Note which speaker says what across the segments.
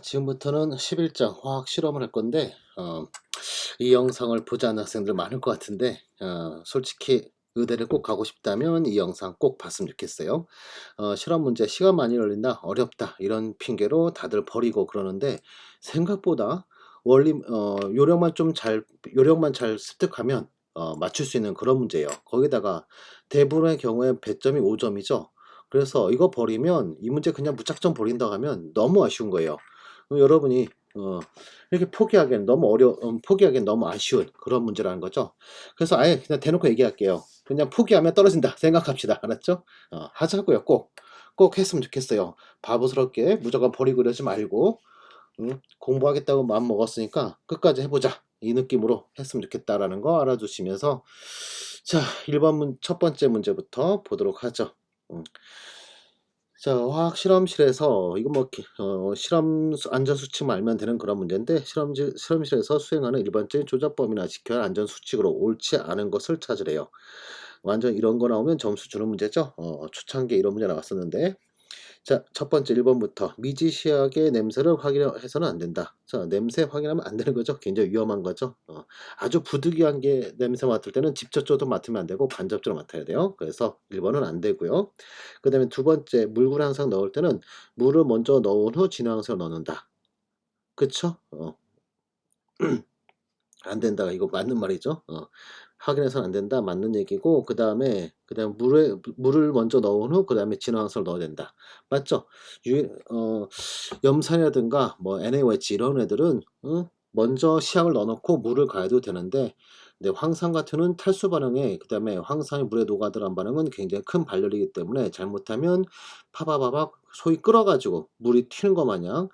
Speaker 1: 지금부터는 11장 화학 실험을 할 건데 이 영상을 보지 않은 학생들 많을 것 같은데 솔직히 의대를 꼭 가고 싶다면 이 영상 꼭 봤으면 좋겠어요. 실험 문제 시간 많이 걸린다, 어렵다 이런 핑계로 다들 버리고 그러는데 생각보다 원리 요령만 잘 습득하면 맞출 수 있는 그런 문제예요. 거기다가 대부분의 경우에 배점이 5점이죠. 그래서 이거 버리면 이 문제 그냥 무작정 버린다고 하면 너무 아쉬운 거예요. 여러분이 이렇게 포기하기엔 너무 포기하기엔 너무 아쉬운 그런 문제라는 거죠. 그래서 아예 그냥 대놓고 얘기할게요. 그냥 포기하면 떨어진다 생각합시다. 알았죠? 하자고요. 꼭 했으면 좋겠어요. 바보스럽게 무조건 버리고 이러지 말고 공부하겠다고 마음 먹었으니까 끝까지 해보자 이 느낌으로 했으면 좋겠다라는 거 알아두시면서 자 1번 첫 번째 문제부터 보도록 하죠. 음. 자, 화학 실험실에서 이거 뭐 실험 안전 수칙만 알면 되는 그런 문제인데 실험실에서 수행하는 일반적인 조작범위나 지켜야 할 안전 수칙으로 옳지 않은 것을 찾으래요. 완전 이런 거 나오면 점수 주는 문제죠. 초창기에 이런 문제 나왔었는데 자, 첫 번째 1번부터 미지시하게 냄새를 확인해서는 안 된다. 자, 냄새 확인하면 안 되는 거죠. 굉장히 위험한 거죠. 아주 부득이한 게 냄새 맡을 때는 직접적으로 맡으면 안 되고 간접적으로 맡아야 돼요. 그래서 1번은 안 되고요. 그 다음에 두 번째 물굴 항상 넣을 때는 물을 먼저 넣은 후 진화 항상을 넣는다. 그쵸? 안 된다. 이거 맞는 말이죠. 확인해서는 안 된다. 맞는 얘기고 그다음에 물을 먼저 넣은 후 그다음에 진화항성을 넣어야 된다. 맞죠? 유 염산이라든가 뭐 NaOH 이런 애들은 먼저 시약을 넣어 놓고 물을 가해도 되는데 근데 황산 같은 경우는 탈수 반응에 그다음에 황산이 물에 녹아들어간 반응은 굉장히 큰 발열이기 때문에 잘못하면 파바바박 소위 끓어 가지고 물이 튀는 것 마냥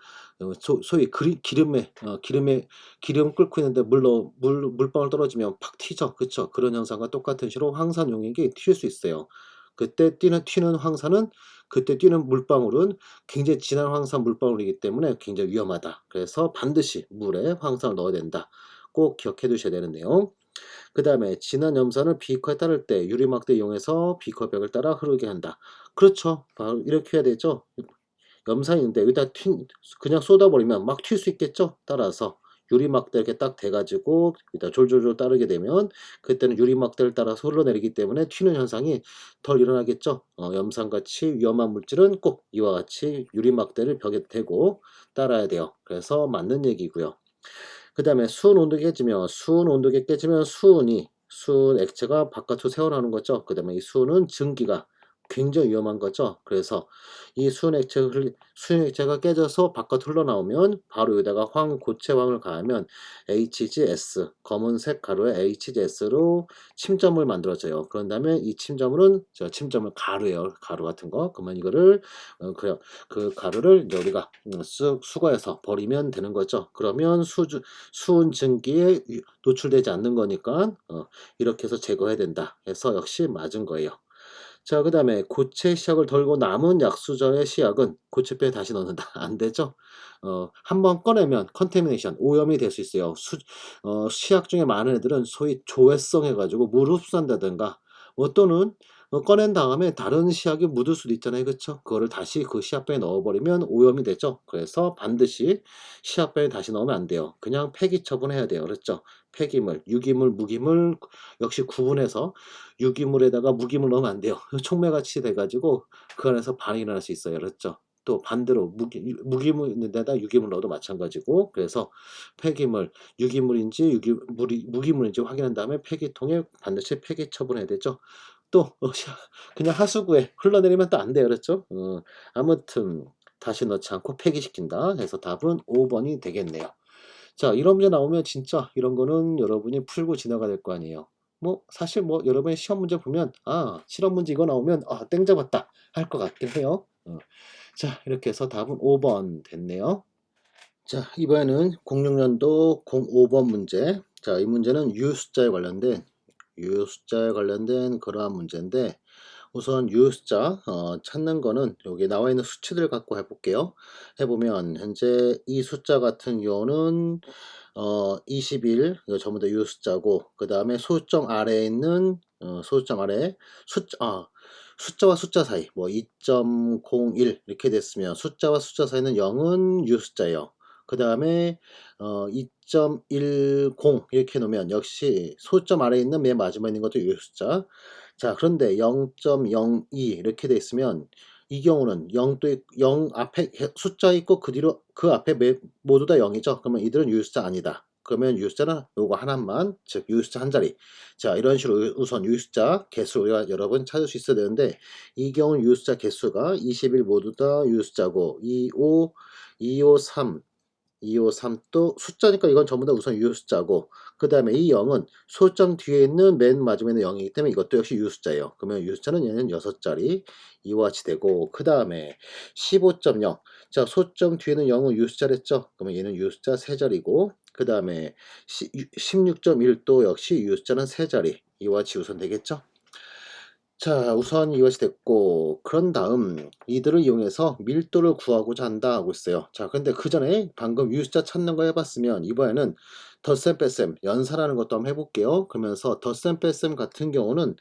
Speaker 1: 소위 기름 끓고 있는데 물방울 떨어지면 팍 튀죠. 그쵸? 그런 현상과 똑같은 식으로 황산 용액이 튈 수 있어요. 그때 튀는 황산은 그때 튀는 물방울은 굉장히 진한 황산 물방울이기 때문에 굉장히 위험하다. 그래서 반드시 물에 황산을 넣어야 된다. 꼭 기억해 두셔야 되는 내용. 그다음에 진한 염산을 비커에 따를 때 유리막대 이용해서 비커 벽을 따라 흐르게 한다. 그렇죠. 바로 이렇게 해야 되죠. 염산이 있는데 여기다 그냥 쏟아버리면 막 튈 수 있겠죠? 따라서 유리막대 이렇게 딱 대 가지고 여기다 졸졸졸 따르게 되면 그때는 유리막대를 따라서 흘러내리기 때문에 튀는 현상이 덜 일어나겠죠? 염산같이 위험한 물질은 꼭 이와 같이 유리막대를 벽에 대고 따라야 돼요. 그래서 맞는 얘기고요. 그 다음에 수은 온도계 깨지면 수은 액체가 바깥으로 새어나오는 거죠. 그 다음에 이 수은은 증기가 굉장히 위험한 거죠. 그래서 이 수은 액체가 깨져서 바깥으로 흘러나오면 바로 여기다가 고체황을 가하면 HGS 검은색 가루에 HGS로 침점을 만들어져요. 그런 다음에 이 침점은 침점을 가루예요. 가루 같은 거. 그러면 이거를 그 가루를 이제 우리가 쓱 수거해서 버리면 되는 거죠. 그러면 수은 증기에 노출되지 않는 거니까 이렇게 해서 제거해야 된다 해서 역시 맞은 거예요. 자, 그 다음에 고체 시약을 덜고 남은 약수저의 시약은 고체표에 다시 넣는다. 안 되죠? 한번 꺼내면 컨테미네이션, 오염이 될 수 있어요. 시약 중에 많은 애들은 소위 조회성 해가지고 물을 흡수한다든가 또는 꺼낸 다음에 다른 시약이 묻을 수도 있잖아요. 그쵸? 그거를 다시 그 시약병에 넣어버리면 오염이 되죠. 그래서 반드시 시약병에 다시 넣으면 안 돼요. 그냥 폐기 처분해야 돼요. 그렇죠? 폐기물, 유기물, 무기물 역시 구분해서 유기물에다가 무기물 넣으면 안 돼요. 촉매같이 돼가지고 그 안에서 반응이 일어날 수 있어요. 그렇죠? 또 반대로 무기물에다 유기물 넣어도 마찬가지고 그래서 폐기물, 무기물인지 확인한 다음에 폐기통에 반드시 폐기 처분해야 되죠. 또 그냥 하수구에 흘러내리면 또 안 돼요. 그렇죠? 아무튼 다시 넣지 않고 폐기시킨다 해서 답은 5번이 되겠네요. 자, 이런 문제 나오면 진짜 이런 거는 여러분이 풀고 지나가야 될 거 아니에요. 뭐 사실 뭐 여러분이 시험 문제 보면 실험 문제 이거 나오면 땡 잡았다 할 것 같긴 해요. 자, 이렇게 해서 답은 5번 됐네요. 자, 이번에는 06년도 05번 문제. 자, 이 문제는 유효 숫자에 관련된 그러한 문제인데 우선 유효 숫자 찾는 거는 여기 나와 있는 수치들 갖고 해볼게요. 해보면 현재 이 숫자 같은 경우는 21 이거 전부 다 유효 숫자고 그 다음에 소수점 아래에 있는 소수점 아래 숫자 숫자와 숫자 사이 뭐 2.01 이렇게 됐으면 숫자와 숫자 사이는 0은 유숫자예요. 그다음에 2.10 이렇게 놓으면 역시 소점 아래에 있는 맨 마지막에 있는 것도 유숫자. 자, 그런데 0.02 이렇게 돼 있으면 이 경우는 0도 0 앞에 숫자 있고 그 뒤로 그 앞에 모두 다 0이죠. 그러면 이들은 유효숫자 아니다. 그러면 유효숫자는 요거 하나만, 즉 유효숫자 한 자리. 자, 이런 식으로 우선 유효숫자 개수 우리가 여러분 찾을 수 있어야 되는데 이 경우 유효숫자 개수가 21 모두 다 유효숫자고 25, 253 253 또 숫자니까 이건 전부 다 우선 유효숫자고 그 다음에 이 0은 소점 뒤에 있는 맨 마지막에 있는 0이기 때문에 이것도 역시 유효숫자예요. 그러면 유효숫자는 얘는 6자리 이와 같이 되고 그 다음에 15.0 자 소점 뒤에는 0은 유효숫자랬죠. 그러면 얘는 유효숫자 3자리고 그 다음에 16.1도 역시 유효숫자는 3자리 이와 같이 우선 되겠죠. 자, 우선 이것이 됐고, 그런 다음 이들을 이용해서 밀도를 구하고자 한다 하고 있어요. 자, 근데 그 전에 방금 유숫자 찾는 거 해봤으면 이번에는 덧셈 뺄셈 연산하는 것도 한번 해볼게요. 그러면서 덧셈 뺄셈 같은 경우는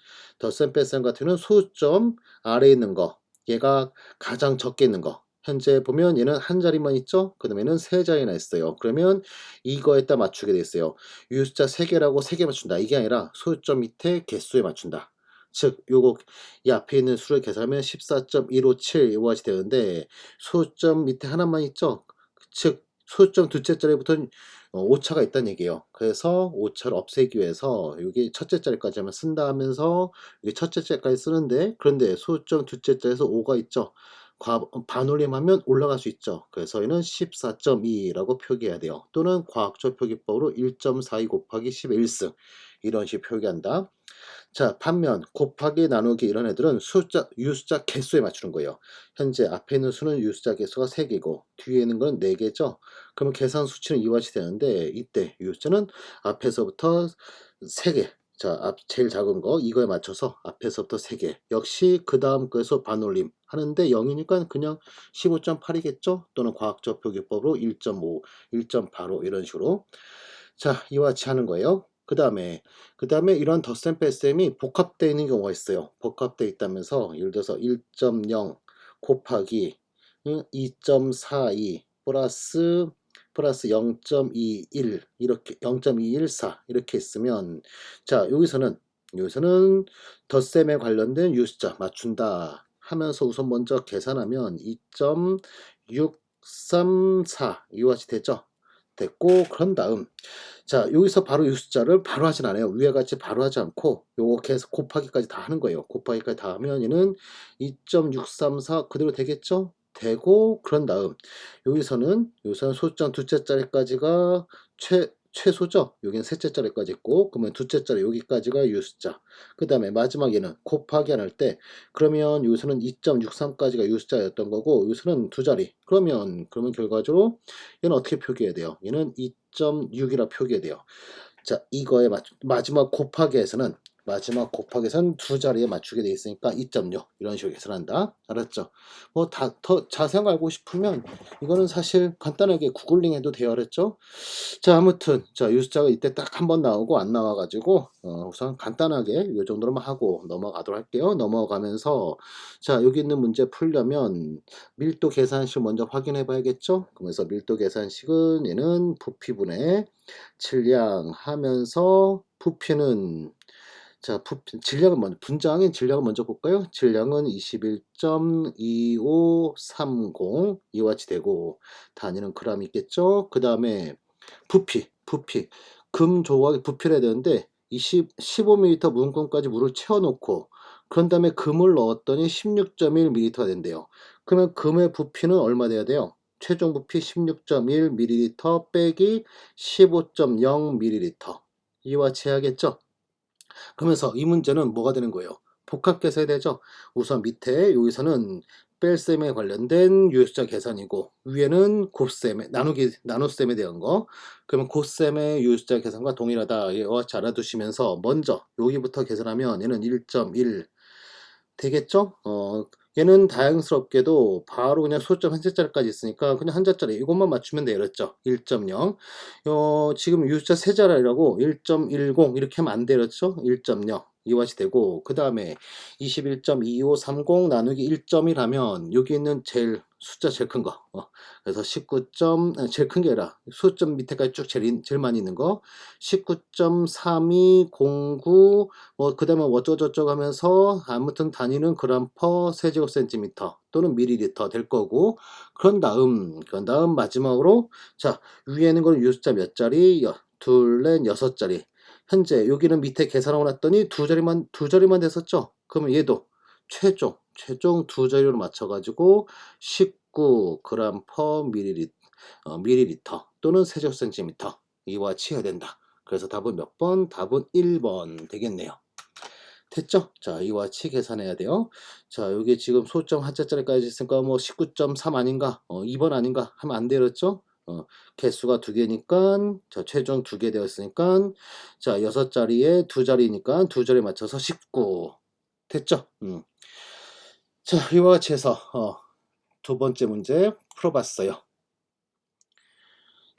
Speaker 1: 소점 아래에 있는 거, 얘가 가장 적게 있는 거. 현재 보면 얘는 한 자리만 있죠? 그 다음에는 세 자리나 있어요. 그러면 이거에다 맞추게 돼 있어요. 유숫자 3개라고 3개 맞춘다. 이게 아니라 소점 밑에 개수에 맞춘다. 즉 요거 이 앞에 있는 수를 계산하면 14.157 이와 같이 되는데 소점 밑에 하나만 있죠. 즉 소점 두째 자리부터는 오차가 있다는 얘기예요. 그래서 오차를 없애기 위해서 여기 첫째 자리까지만 쓴다 하면서 여기 첫째 자리까지 쓰는데 그런데 소점 두째 자리에서 5가 있죠. 반올림하면 올라갈 수 있죠. 그래서 얘는 14.2라고 표기해야 돼요. 또는 과학적 표기법으로 1.42 곱하기 10의 1승 이런 식으로 표기한다. 자, 반면 곱하기 나누기 이런 애들은 유숫자 개수에 맞추는 거예요. 현재 앞에 있는 수는 유숫자 개수가 3개고 뒤에 있는 건 4개죠. 그러면 계산 수치는 이와 같이 되는데 이때 유숫자는 앞에서부터 3개. 자, 제일 작은 거 이거에 맞춰서 앞에서부터 3개. 역시 그 다음 거에서 반올림 하는데 0이니까 그냥 15.8이겠죠? 또는 과학적 표기법으로 1.5, 1.85 이런 식으로. 자, 이와 같이 하는 거예요. 그 다음에 이런 덧셈 뺄셈이 복합되어 있는 경우가 있어요. 복합되어 있다면서 예를 들어서 1.0 곱하기 2.42 플러스 0.21 이렇게 0.214 이렇게 있으면 자 여기서는 덧셈에 관련된 유숫자 맞춘다 하면서 우선 먼저 계산하면 2.634 이와 같이 되죠. 됐고 그런 다음 자 여기서 바로 이 숫자를 바로 하진 않아요. 위와 같이 바로 하지 않고 요거 계속 곱하기까지 다 하는 거예요. 곱하기까지 다 하면 얘는 2.634 그대로 되겠죠? 되고 그런 다음 여기서는 소수점 두째 자리까지가 최소죠. 여기는 셋째 자리까지 있고 그러면 두째 자리 여기까지가 유숫자. 그 다음에 마지막에는 곱하기 안 할 때 그러면 여기서는 2.63까지가 유숫자였던 거고 여기서는 두 자리. 그러면 결과적으로 얘는 어떻게 표기해야 돼요? 얘는 2.6이라 표기해야 돼요. 자, 이거에 마지막 곱하기에서는 두 자리에 맞추게 돼 있으니까 2.6 이런 식으로 계산한다. 알았죠? 뭐 더 자세한 거 알고 싶으면 이거는 사실 간단하게 구글링 해도 돼요. 알았죠? 자, 아무튼 자, 유숫자가 이때 딱 한 번 나오고 안 나와 가지고 우선 간단하게 요 정도로만 하고 넘어가도록 할게요. 넘어가면서 자, 여기 있는 문제 풀려면 밀도 계산식 먼저 확인해 봐야겠죠? 그러면서 밀도 계산식은 얘는 부피분의 질량 하면서 부피는 자, 분자인 질량을 먼저 볼까요? 질량은 21.2530 이와 같이 되고 단위는 그램 있겠죠? 그 다음에 부피 금 조각의 부피를 해야 되는데 15ml 문금까지 물을 채워놓고 그런 다음에 금을 넣었더니 16.1ml가 된대요. 그러면 금의 부피는 얼마 돼야 돼요? 최종 부피 16.1ml 빼기 15.0ml 이와 같이 해야겠죠? 그러면서 이 문제는 뭐가 되는 거예요? 복합계산이 되죠. 우선 밑에 여기서는 뺄셈에 관련된 유효숫자 계산이고 위에는 나눗셈에 대한 거. 그러면 곱셈의 유효숫자 계산과 동일하다. 이와 같이 알아두시면서 먼저 여기부터 계산하면 얘는 1.1 되겠죠? 얘는 다행스럽게도 바로 그냥 소점 한 자짜리까지 있으니까 그냥 한 자짜리 이것만 맞추면 돼요. 그랬죠? 1.0 지금 유숫자 세 자리라고 1.10 이렇게 하면 안 되겠죠? 1.0 이와 같이 되고, 그 다음에 21.2530 나누기 1.1 하면 여기 있는 제일 숫자 제일 큰 거, 그래서 19점, 제일 큰 게 아니라 수점 밑에까지 쭉 제일 많이 있는 거 19.3209, 그 다음에 어쩌고저쩌고 하면서 아무튼 단위는 그램 퍼 세제곱센티미터 또는 밀리리터 될 거고, 그런 다음 마지막으로, 자, 위에 있는 건 유숫자 몇 자리? 둘, 넷, 여섯 자리. 현재 여기는 밑에 계산하고 났더니 두 자리만 됐었죠. 그러면 얘도 최종 두 자리로 맞춰가지고 19g per 밀리리터 또는 세제곱센티미터 이와 같이 해야 된다. 그래서 답은 몇 번? 답은 1번 되겠네요. 됐죠? 자, 이와 같이 계산해야 돼요. 자, 여기 지금 소점 한자짜리까지 있으니까 뭐 19.3 아닌가? 2번 아닌가? 하면 안 되겠죠? 개수가 두 개니까, 자, 최종 두 개 되었으니까, 자, 여섯 자리에 두 자리니까 두 자리 맞춰서 19. 됐죠? 자, 이와 같이 해서, 두 번째 문제 풀어봤어요.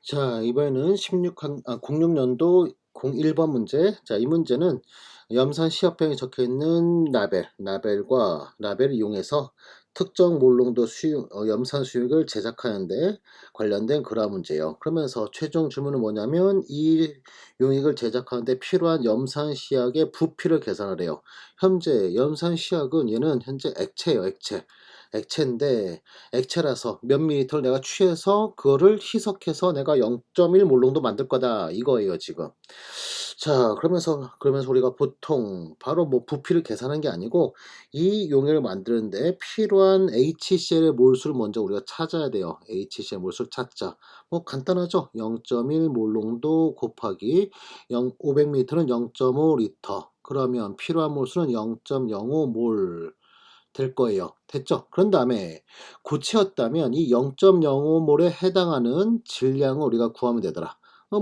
Speaker 1: 자, 이번에는 06년도 01번 문제. 자, 이 문제는 염산 시합병에 적혀 있는 라벨을 이용해서 특정 몰롱도 염산 수육을 제작하는데 관련된 그러한 문제예요. 그러면서 최종 질문은 뭐냐면 이 용액을 제작하는데 필요한 염산 시약의 부피를 계산하래요. 현재 염산 시약은 얘는 현재 액체예요, 액체. 액체인데 액체라서 몇 밀리리터를 내가 취해서 그거를 희석해서 내가 0.1 몰롱도 만들 거다 이거예요 지금. 자, 그러면서 우리가 보통 바로 뭐 부피를 계산한 게 아니고 이 용액을 만드는데 필요한 HCl의 몰수를 먼저 우리가 찾아야 돼요. HCl 몰수를 찾자. 뭐 간단하죠. 0.1 몰롱도 곱하기 500ml는 0.5 리터. 그러면 필요한 몰수는 0.05몰 될 거예요. 됐죠? 그런 다음에 고체였다면 이 0.05몰에 해당하는 질량을 우리가 구하면 되더라.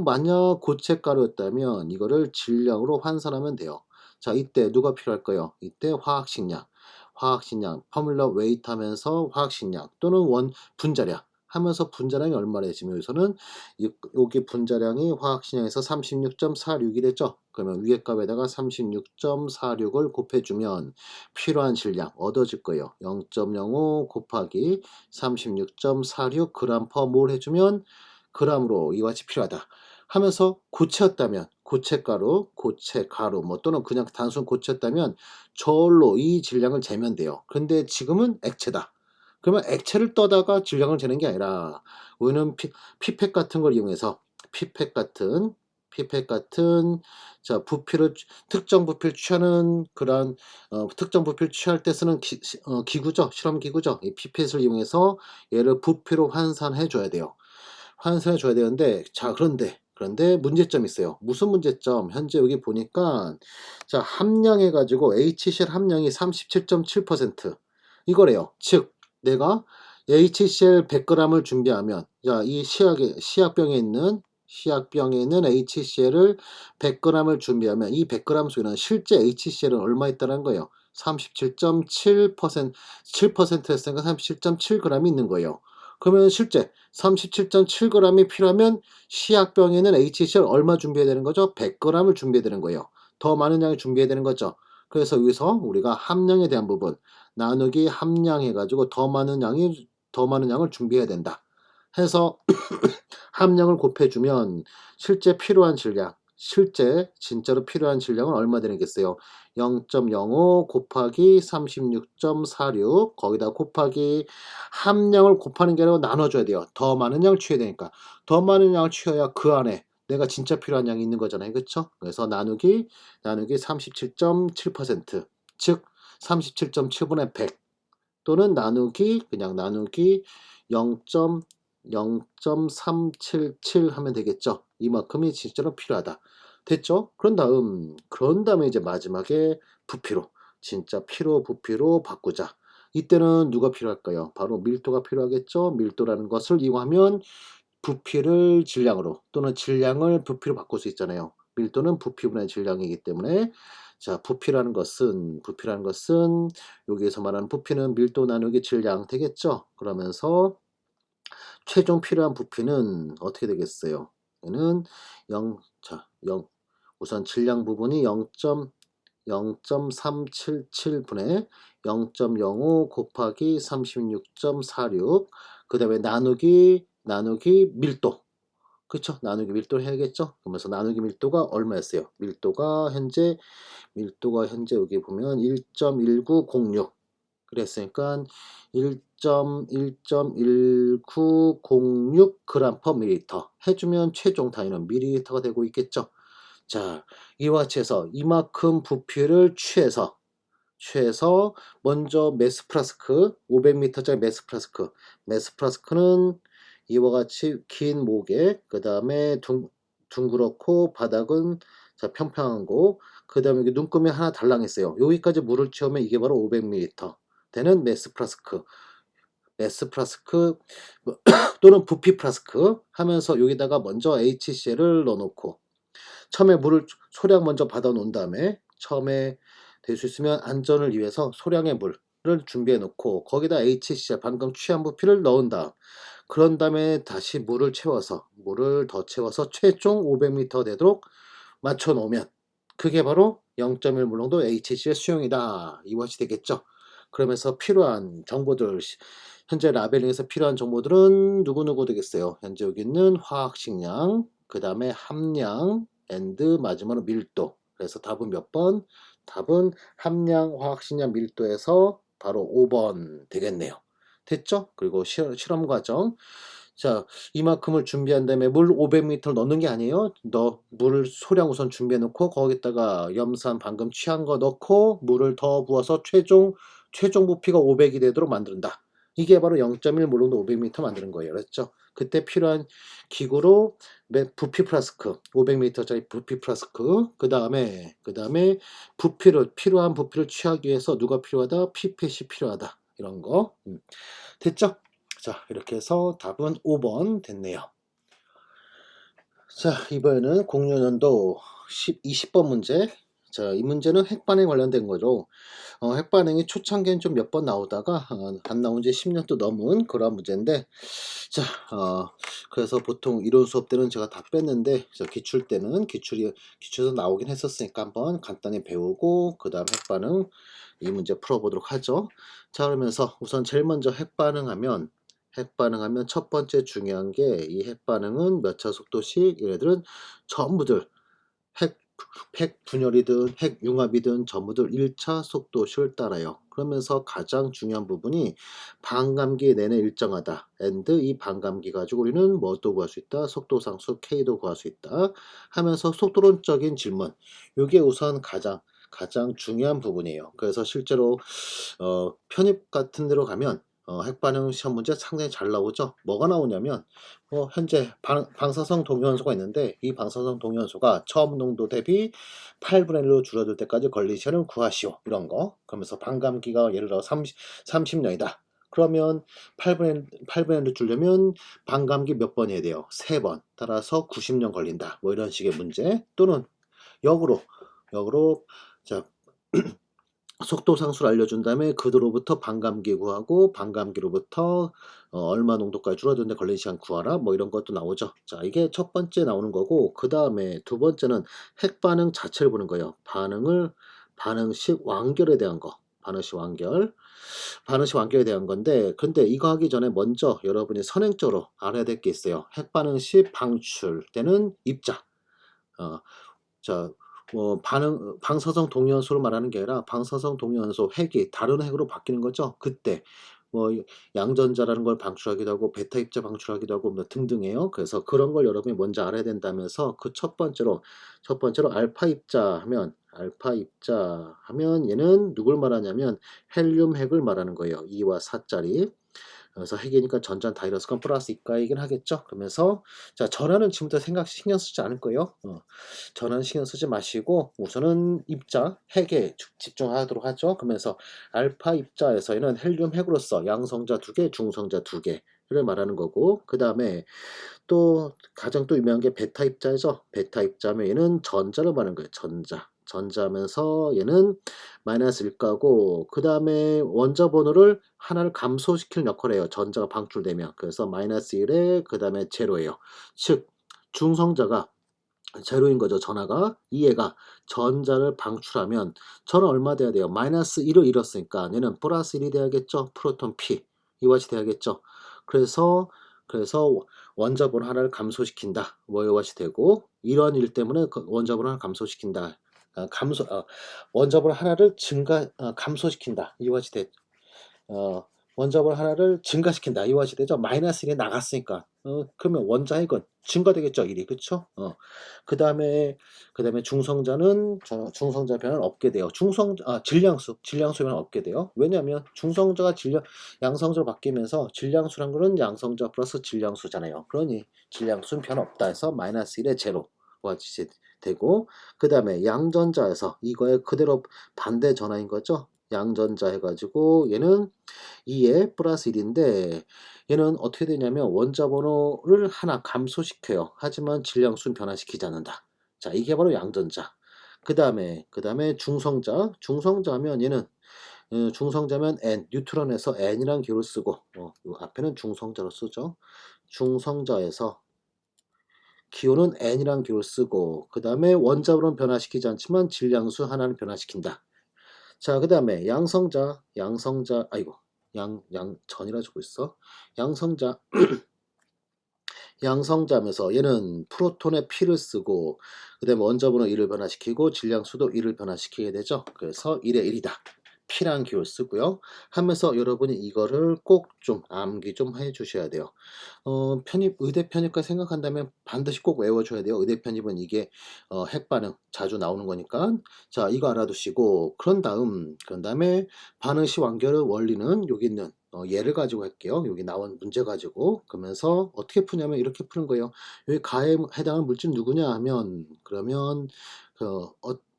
Speaker 1: 만약 고체가루였다면 이거를 질량으로 환산하면 돼요. 자, 이때 누가 필요할까요? 이때 화학식량, 포뮬러 웨이트 하면서 화학식량 또는 분자량 하면서 분자량이 얼마래? 지금 여기서는 여기 분자량이 화학식량에서 36.46이랬죠? 그러면 위에 값에다가 36.46을 곱해주면 필요한 질량 얻어질 거예요. 0.05 곱하기 36.46 그램 퍼 몰 해주면 그램으로 이와 같이 필요하다 하면서 고체였다면 고체가루 뭐 또는 그냥 단순 고체였다면 저울로 이 질량을 재면 돼요. 근데 지금은 액체다. 그러면 액체를 떠다가 질량을 재는 게 아니라 우리는 피펫 같은 걸 이용해서 피펫 같은 자 부피를 특정 부피를 취하는 그런 특정 부피를 취할 때 쓰는 기구죠. 실험 기구죠. 이 피펫을 이용해서 얘를 부피로 환산해 줘야 돼요. 환산해 줘야 되는데, 자, 그런데 문제점이 있어요. 무슨 문제점? 현재 여기 보니까, 자, 함량해가지고 HCl 함량이 37.7% 이거래요. 즉, 내가 HCl 100g을 준비하면, 자, 이 시약병에 있는 HCl을 100g을 준비하면 이 100g 수는 실제 HCl은 얼마 있다는 거예요. 37.7%, 7%였으니까 37.7g이 있는 거예요. 그러면 실제 37.7g이 필요하면 시약병에는 HCl 얼마 준비해야 되는 거죠? 100g을 준비해야 되는 거예요. 더 많은 양을 준비해야 되는 거죠. 그래서 여기서 우리가 함량에 대한 부분 나누기 함량 해가지고 더 많은 양을 준비해야 된다. 해서 함량을 곱해주면 실제 진짜로 필요한 질량은 얼마 되겠어요? 0.05 곱하기 36.46 거기다 곱하기 함량을 곱하는 게 아니라 나눠줘야 돼요. 더 많은 양을 취해야 되니까. 더 많은 양을 취해야 그 안에 내가 진짜 필요한 양이 있는 거잖아요. 그렇죠? 그래서 나누기 37.7%, 즉 37.7분의 100 또는 그냥 나누기 0.377 하면 되겠죠. 이만큼이 진짜로 필요하다. 됐죠? 그런 다음에 이제 마지막에 진짜 부피로 바꾸자. 이때는 누가 필요할까요? 바로 밀도가 필요하겠죠. 밀도라는 것을 이용하면 부피를 질량으로 또는 질량을 부피로 바꿀 수 있잖아요. 밀도는 부피분의 질량이기 때문에, 자, 부피라는 것은 여기에서 말하는 부피는 밀도 나누기 질량 되겠죠. 그러면서 최종 필요한 부피는 어떻게 되겠어요? 얘는 0, 우선 질량 부분이 0.377분의 0.05 곱하기 36.46 그 다음에 나누기 밀도 그쵸? 나누기 밀도를 해야겠죠? 그러면서 나누기 밀도가 얼마였어요? 밀도가 현재 여기 보면 1.1906 그랬으니까 1.1906 g per 밀리리터 해주면 최종 단위는 밀리리터가 되고 있겠죠. 자, 이와 같이 해서 이만큼 부피를 취해서 먼저 메스 플라스크 500m짜리 메스 플라스크는 이와 같이 긴 목에 그 다음에 둥그렇고 바닥은 자 평평한 거 그 다음에 여기 눈금이 하나 달랑했어요. 여기까지 물을 채우면 이게 바로 500ml 되는 메스 플라스크 또는 부피 플라스크 하면서 여기다가 먼저 HCl을 넣어놓고 처음에 물을 소량 먼저 받아 놓은 다음에 처음에 될 수 있으면 안전을 위해서 소량의 물을 준비해 놓고 거기다 HCl 방금 취한 부피를 넣은 다음 그런 다음에 다시 물을 더 채워서 최종 500m 되도록 맞춰 놓으면 그게 바로 0.1 물농도 HCl 수용이다. 이와 같이 되겠죠. 그러면서 필요한 정보들 현재 라벨링에서 필요한 정보들은 누구누구 되겠어요. 현재 여기 있는 화학식량 그 다음에 함량 마지막으로 밀도. 그래서 답은 몇 번? 답은 함량 화학식량 밀도에서 바로 5번 되겠네요. 됐죠? 그리고 실험 과정. 자, 이만큼을 준비한 다음에 물 500ml 넣는 게 아니에요. 물을 소량 우선 준비해 놓고 거기다가 염산 방금 취한 거 넣고 물을 더 부어서 최종 부피가 500이 되도록 만든다. 이게 바로 0.1 몰롱도 500ml 만드는 거예요. 그렇죠? 그때 필요한 기구로 부피 플라스크 500ml짜리 부피 플라스크 그 다음에 필요한 부피를 취하기 위해서 누가 필요하다? 피펫이 필요하다. 이런 거 됐죠? 자 이렇게 해서 답은 5번 됐네요. 자 이번에는 06년도 20번 문제. 자 이 문제는 핵반응 관련된 거죠. 핵반응이 초창기엔 좀 몇 번 나오다가 안 나온 지 10년도 넘은 그런 문제인데 자 그래서 보통 이론 수업 때는 제가 다 뺐는데 기출 때는 기출에서 나오긴 했었으니까 한번 간단히 배우고 그 다음 핵반응 이 문제 풀어보도록 하죠. 자 그러면서 우선 제일 먼저 핵반응하면 첫 번째 중요한 게 이 핵반응은 몇 차 속도씩 얘네들은 전부들 핵 분열이든 핵 융합이든 전부들 1차 속도식을 따라요. 그러면서 가장 중요한 부분이 반감기 내내 일정하다. 이 반감기 가지고 우리는 뭐도 구할 수 있다. 속도상수 K도 구할 수 있다. 하면서 속도론적인 질문. 이게 우선 가장 중요한 부분이에요. 그래서 실제로 편입 같은 데로 가면 핵반응 시험 문제 상당히 잘 나오죠. 뭐가 나오냐면 현재 방사성 동위원소가 있는데 이 방사성 동위원소가 처음 농도 대비 8분의 1로 줄어들 때까지 걸린 시간을 구하시오. 이런 거. 그러면서 반감기가 예를 들어 30년이다. 그러면 8분의 1로 줄려면 반감기 몇 번 해야 돼요? 3번. 따라서 90년 걸린다. 뭐 이런 식의 문제. 또는 역으로 자 속도 상수를 알려준 다음에 그들로부터 반감기 구하고 반감기로부터 얼마 농도까지 줄어드는데 걸린 시간 구하라 뭐 이런 것도 나오죠. 자 이게 첫 번째 나오는 거고 그 다음에 두 번째는 핵반응 자체를 보는 거예요. 반응식 완결에 대한 거. 반응식 완결에 대한 건데 근데 이거 하기 전에 먼저 여러분이 선행적으로 알아야 될 게 있어요. 핵반응식 방출되는 입자. 자 방사성 동위원소로 말하는 게 아니라 방사성 동위원소 핵이 다른 핵으로 바뀌는 거죠. 그때 뭐 양전자라는 걸 방출하기도 하고 베타 입자 방출하기도 하고 뭐 등등해요. 그래서 그런 걸 여러분이 먼저 알아야 된다면서 그 첫 번째로 알파 입자 하면 얘는 누굴 말하냐면 헬륨 핵을 말하는 거예요. 2와 4짜리. 그래서 핵이니까 전자는 다이러스건 플러스 이과이긴 하겠죠. 그러면서 자 전하는 지금부터 신경 쓰지 않을 거예요. 전하는 신경 쓰지 마시고 우선은 입자 핵에 집중하도록 하죠. 그러면서 알파 입자에서는 헬륨 핵으로서 양성자 2개, 중성자 2개를 말하는 거고 그 다음에 또 가장 또 유명한 게 베타 입자죠. 베타 입자면 얘는 전자를 말하는 거예요. 전자면서 얘는 마이너스 1가고 그 다음에 원자 번호를 하나를 감소시키는 역할을 해요. 전자가 방출되면. 그래서 마이너스 1에 그 다음에 제로예요. 즉 중성자가 제로인 거죠. 전하가. 이 애가 전자를 방출하면 전하 얼마 돼야 돼요? 마이너스 1을 잃었으니까 얘는 플러스 1이 돼야겠죠. 프로톤 P 이와 같이 돼야겠죠. 그래서 원자번 하나를 감소시킨다. 뭐 이와 같이 되고 이러한 일 때문에 원자번 하나를 감소시킨다. 원자번 하나를 감소시킨다. 이와 같이 돼. 어, 원자번 하나를 증가시킨다. 이와 같이 되죠. 마이너스 1이 나갔으니까. 그러면 원자핵은 증가되겠죠. 1이. 그쵸? 그 다음에 중성자 변은 없게 돼요. 질량수 변은 없게 돼요. 왜냐하면 중성자가 양성자로 바뀌면서 질량수란 거는 양성자 플러스 질량수잖아요. 그러니 질량수는 변 없다 해서 마이너스 1의 제로와 같이 되고, 그 다음에 양전자에서 이거에 그대로 반대 전화인 거죠. 양전자 해가지고 얘는 2에 플러스 1인데 얘는 어떻게 되냐면 원자 번호를 하나 감소시켜요. 하지만 질량수는 변화시키지 않는다. 자, 이게 바로 양전자. 그 다음에 중성자면 얘는 중성자면 N, 뉴트론에서 N이란 기호를 쓰고 요 앞에는 중성자로 쓰죠. 중성자에서 기호는 N이란 기호를 쓰고 그 다음에 원자로는 변화시키지 않지만 질량수 하나는 변화시킨다. 자, 그 다음에 전이라 주고 있어. 양성자, 양성자면서 얘는 프로톤의 P를 쓰고, 그 다음에 원자번호 1을 변화시키고, 질량수도 1을 변화시키게 되죠. 그래서 1의 1이다. P라는 기호를 쓰고요. 하면서 여러분이 이거를 꼭 좀 암기 좀 해주셔야 돼요. 의대 편입과 생각한다면 반드시 꼭 외워줘야 돼요. 의대 편입은 이게 핵반응 자주 나오는 거니까. 자, 이거 알아두시고 그런 다음에 반응시 완결의 원리는 여기 있는 예를 가지고 할게요. 여기 나온 문제 가지고 그러면서 어떻게 푸냐면 이렇게 푸는 거예요. 여기 가에 해당하는 물질 누구냐 하면 그러면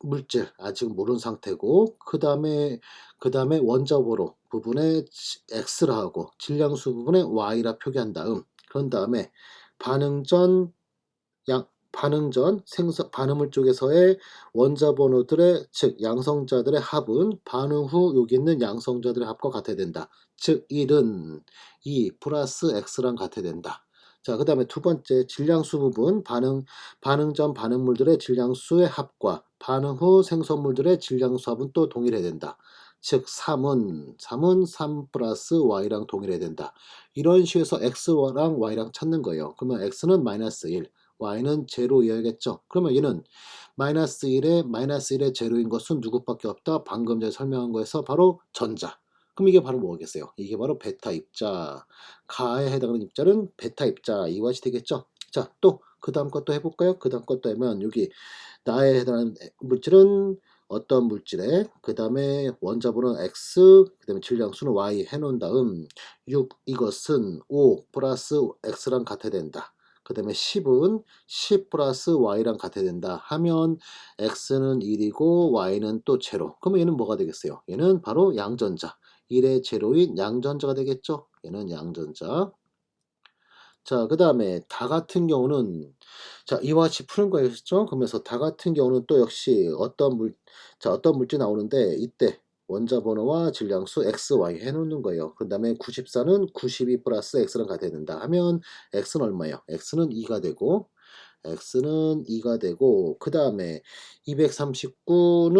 Speaker 1: 물질 아직 모르는 상태고 그 다음에 원자번호 부분에 X라 하고 질량수 부분에 Y라 표기한 다음 그런 다음에 반응 전 반응물 쪽에서의 원자 번호들의 즉 양성자들의 합은 반응 후 여기 있는 양성자들의 합과 같아야 된다. 즉 1은 2 플러스 X랑 같아야 된다. 자, 그 다음에 두 번째 질량수 부분 반응 전 반응물들의 질량수의 합과 반응 후 생성물들의 질량수 합은 또 동일해야 된다. 즉 3은 3 플러스 Y랑 동일해야 된다. 이런 식에서 X랑 Y랑 찾는 거예요. 그러면 X는 마이너스 1 y는 제로여야겠죠. 그러면 얘는 마이너스 1의 제로인 것은 누구밖에 없다? 방금 전에 설명한 거에서 바로 전자. 그럼 이게 바로 뭐겠어요? 이게 바로 베타 입자. 가에 해당하는 입자는 베타 입자. 이와 같이 되겠죠? 자, 또 그 다음 것도 해볼까요? 그 다음 것도 하면 여기 나에 해당하는 물질은 어떤 물질에 그 다음에 원자번호는 X 그 다음에 질량수는 Y 해놓은 다음 6 이것은 5 플러스 X랑 같아야 된다. 그 다음에 10은 10 플러스 Y랑 같아야 된다 하면 X는 1이고 Y는 또 제로. 그러면 얘는 뭐가 되겠어요? 얘는 바로 양전자. 1의 제로인 양전자가 되겠죠? 얘는 양전자. 자, 그 다음에 다 같은 경우는 자, 이와 같이 푸는 거였죠? 그러면서 다 같은 경우는 또 역시 어떤 물질 나오는데 이때 원자 번호와 질량수 x, y 해놓는 거예요. 그 다음에 94는 92 플러스 x랑 같아야 된다 하면 x는 얼마예요? x는 2가 되고 x는 2가 되고 그 다음에 239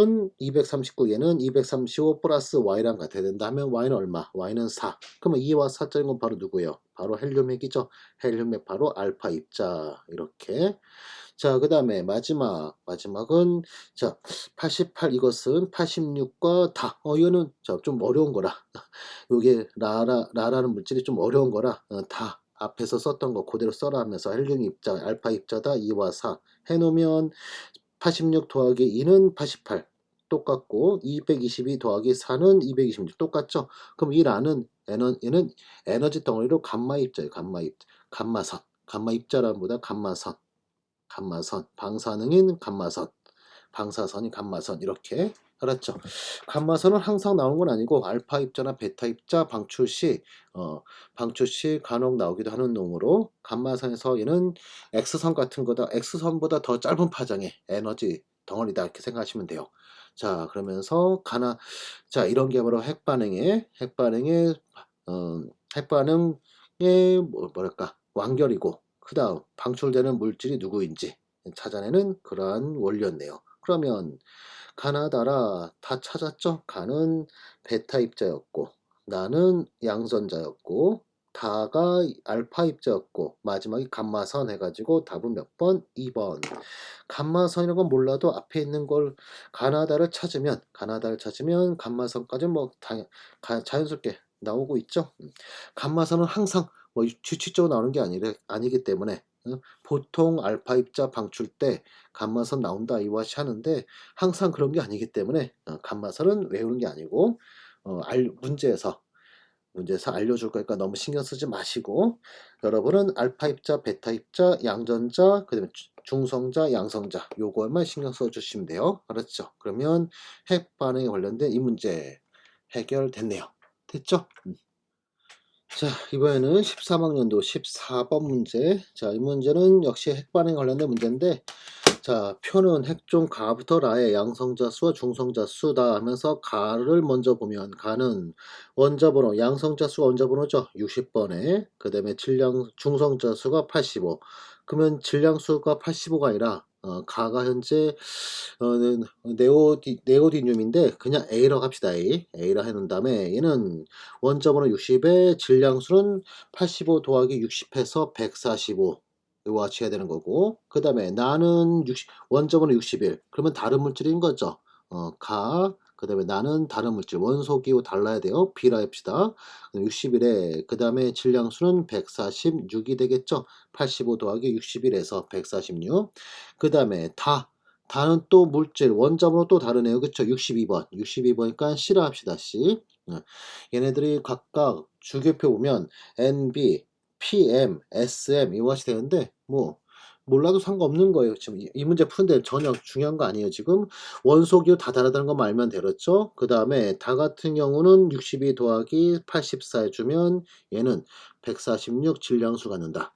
Speaker 1: 얘는 235 플러스 y랑 같아야 된다 하면 y는 얼마? y는 4. 그러면 2와 4짜리는 건 바로 누구예요? 바로 헬륨 핵이죠. 헬륨 핵 바로 알파 입자 이렇게. 자, 그 다음에 마지막은 자 88 이것은 86과 다. 이거는 좀 어려운 거라. 요게 라라는 물질이 좀 어려운 거라 다 앞에서 썼던 거 그대로 써라 하면서 헬륨 입자, 알파 입자다 2와 4 해놓으면 86 더하기 2는 88 똑같고 222 더하기 4는 226 똑같죠? 그럼 이 라는 얘는 에너지 덩어리로 감마 입자예요. 감마선. 감마 입자라보다 감마선. 방사능인 감마선. 방사선이 감마선 이렇게 알았죠? 감마선은 항상 나오는 건 아니고 알파 입자나 베타 입자 방출 시 간혹 나오기도 하는 놈으로 감마선에서 얘는 X선 같은 거다. X선보다 더 짧은 파장의 에너지 덩어리다 이렇게 생각하시면 돼요. 자, 그러면서 자, 이런 게 바로 핵반응의 뭐랄까 완결이고 그다음 방출되는 물질이 누구인지 찾아내는 그러한 원리였네요. 그러면 가나다라 다 찾았죠? 가는 베타 입자였고 나는 양전자였고 다가 알파 입자였고 마지막이 감마선 해가지고 답은 몇 번? 2번. 감마선이라는 건 몰라도 앞에 있는 걸 가나다를 찾으면 감마선까지 뭐 자연스럽게 나오고 있죠. 감마선은 항상 뭐 규칙적으로 나오는 게 아니기 때문에 보통 알파 입자 방출 때 감마선 나온다 이와시 하는데 항상 그런 게 아니기 때문에 감마선은 외우는 게 아니고 문제에서 알려줄 거니까 너무 신경 쓰지 마시고 여러분은 알파 입자, 베타 입자, 양전자, 그다음에 중성자, 양성자 요거만 신경 써주시면 돼요. 알았죠? 그러면 핵 반응에 관련된 이 문제 해결됐네요. 됐죠? 자, 이번에는 13학년도 14번 문제. 자, 이 문제는 역시 핵 반응에 관련된 문제인데 자, 표는 핵종 가부터 라의 양성자 수와 중성자 수다 하면서 가를 먼저 보면 가는 원자번호 양성자 수가 원자번호죠. 60번에 그 다음에 중성자 수가 85. 그러면 질량수가 85가 아니라 가가 현재 네오디듐인데 그냥 A라고 합시다. A라 해놓은 다음에 얘는 원자번호 60에 질량수는 85 더하기 60해서 145 이거 같이 해야 되는 거고 그 다음에 나는 원자번호 61 그러면 다른 물질인 거죠. 그 다음에 나는 다른 물질 원소기호 달라야 돼요. B라 합시다. 61에 그 다음에 질량수는 146이 되겠죠. 85 더하기 61에서 146 그 다음에 다는 또 물질 원자번호 또 다르네요. 그쵸? 62번 62번이니까 C라 합시다. C 얘네들이 각각 주기표 보면 NB PM, SM 이거 하시 되는데 뭐 몰라도 상관없는 거예요. 지금 이 문제 푸는데 전혀 중요한 거 아니에요. 지금 원소기호 다 다르다는 것만 알면 되겠죠. 그 다음에 다 같은 경우는 62 더하기 84 해주면 얘는 146 질량수 갖는다.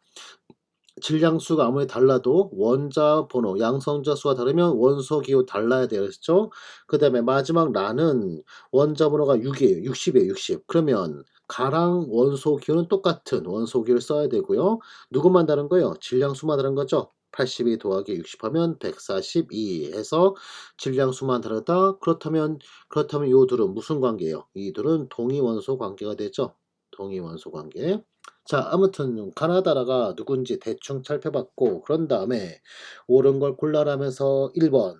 Speaker 1: 질량수가 아무리 달라도 원자 번호, 양성자 수가 다르면 원소 기호 달라야 되겠죠? 그 다음에 마지막 라는 원자 번호가 6이에요. 60이에요. 60. 그러면 가랑 원소 기호는 똑같은 원소 기호를 써야 되고요. 누구만 다른 거예요? 질량수만 다른 거죠? 82 더하기 60 하면 142 해서 질량수만 다르다. 그렇다면 이 둘은 무슨 관계예요? 이 둘은 동위원소 관계가 되죠. 동위원소 관계. 자, 아무튼 가나다라가 누군지 대충 살펴봤고 그런 다음에 옳은 걸 골라라면서 1번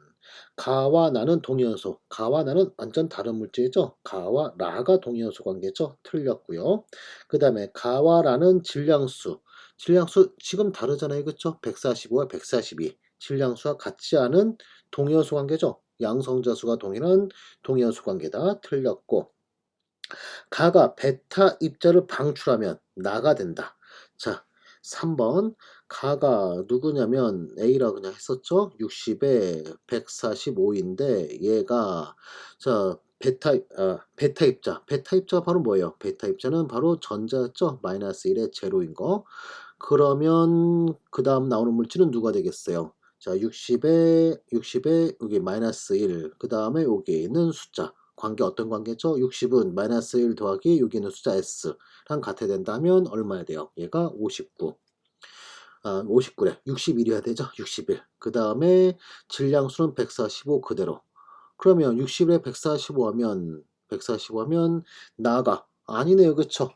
Speaker 1: 가와 나는 동위원소. 가와 나는 완전 다른 물질이죠. 가와 라가 동위원소 관계죠. 틀렸고요. 그 다음에 가와 라는 질량수. 질량수 지금 다르잖아요. 그쵸? 145와 142. 질량수와 같지 않은 동위원소 관계죠. 양성자 수가 동일한 동위원소 관계다. 틀렸고 가가 베타 입자를 방출하면 나가 된다. 자, 3번 가가 누구냐면 A라 그냥 했었죠. 60에 145인데 얘가 자 베타 입자. 베타 입자가 바로 뭐예요? 베타 입자는 바로 전자였죠. 마이너스 1에 제로인 거. 그러면 그 다음 나오는 물질은 누가 되겠어요? 자, 60에 여기 마이너스 1. 그 다음에 여기 있는 숫자. 관계 어떤 관계죠? 60은 마이너스 1 더하기 여기 있는 숫자 S랑 같아야 된다면 얼마야 돼요? 얘가 59. 59래. 61이어야 되죠? 61. 그 다음에 질량수는 145 그대로. 그러면 60에 145 하면 나가 아니네요. 그쵸?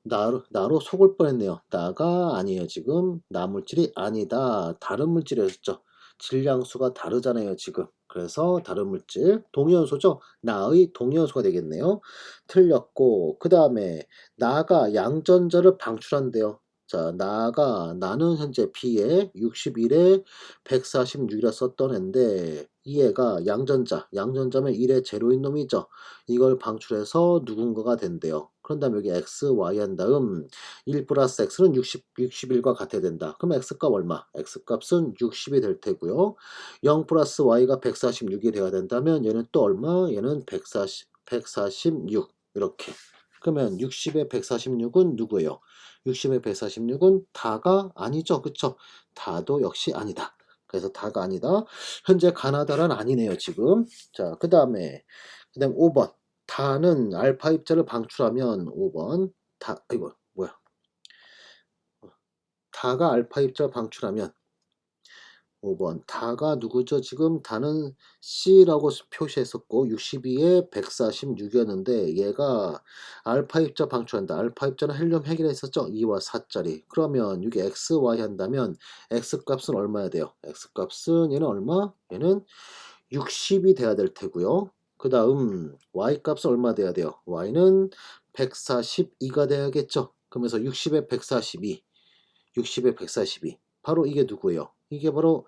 Speaker 1: 나로 속을 뻔했네요. 나가 아니에요. 지금 나 물질이 아니다. 다른 물질이었죠. 질량수가 다르잖아요. 지금. 그래서 다른 물질 동위원소죠. 나의 동위원소가 되겠네요. 틀렸고 그 다음에 나가 양전자를 방출한대요. 자, 나는 현재 B에 61에 146이라 썼던 앤데 이 애가 양전자면 1에 제로인 놈이죠. 이걸 방출해서 누군가가 된대요. 그런 다음에 여기 x, y 한 다음 1 플러스 x는 61과 같아야 된다. 그럼 x값 얼마? x값은 60이 될 테고요. 0 플러스 y가 146이 되어야 된다면 얘는 또 얼마? 얘는 146 이렇게. 그러면 60의 146은 누구예요? 60의 146은 다가 아니죠. 그쵸? 다도 역시 아니다. 그래서 다가 아니다. 현재 가나다란 아니네요. 지금. 자, 그 다음에 5번. 다는 알파 입자를 방출하면 5번. 이거 뭐야? 다가 알파 입자를 방출하면 5번. 다가 누구죠? 지금 다는 C라고 표시했었고 62에 146이었는데 얘가 알파 입자 방출한다. 알파 입자는 헬륨 핵이라 했었죠? 2와 4짜리. 그러면 이게 x, y 한다면 x 값은 얼마야 돼요? x 값은 얘는 얼마? 얘는 60이 돼야 될 테고요. 그 다음 y 값은 얼마 돼야 돼요? y는 142가 돼야겠죠? 그러면서 60에 142, 60에 142. 바로 이게 누구예요? 이게 바로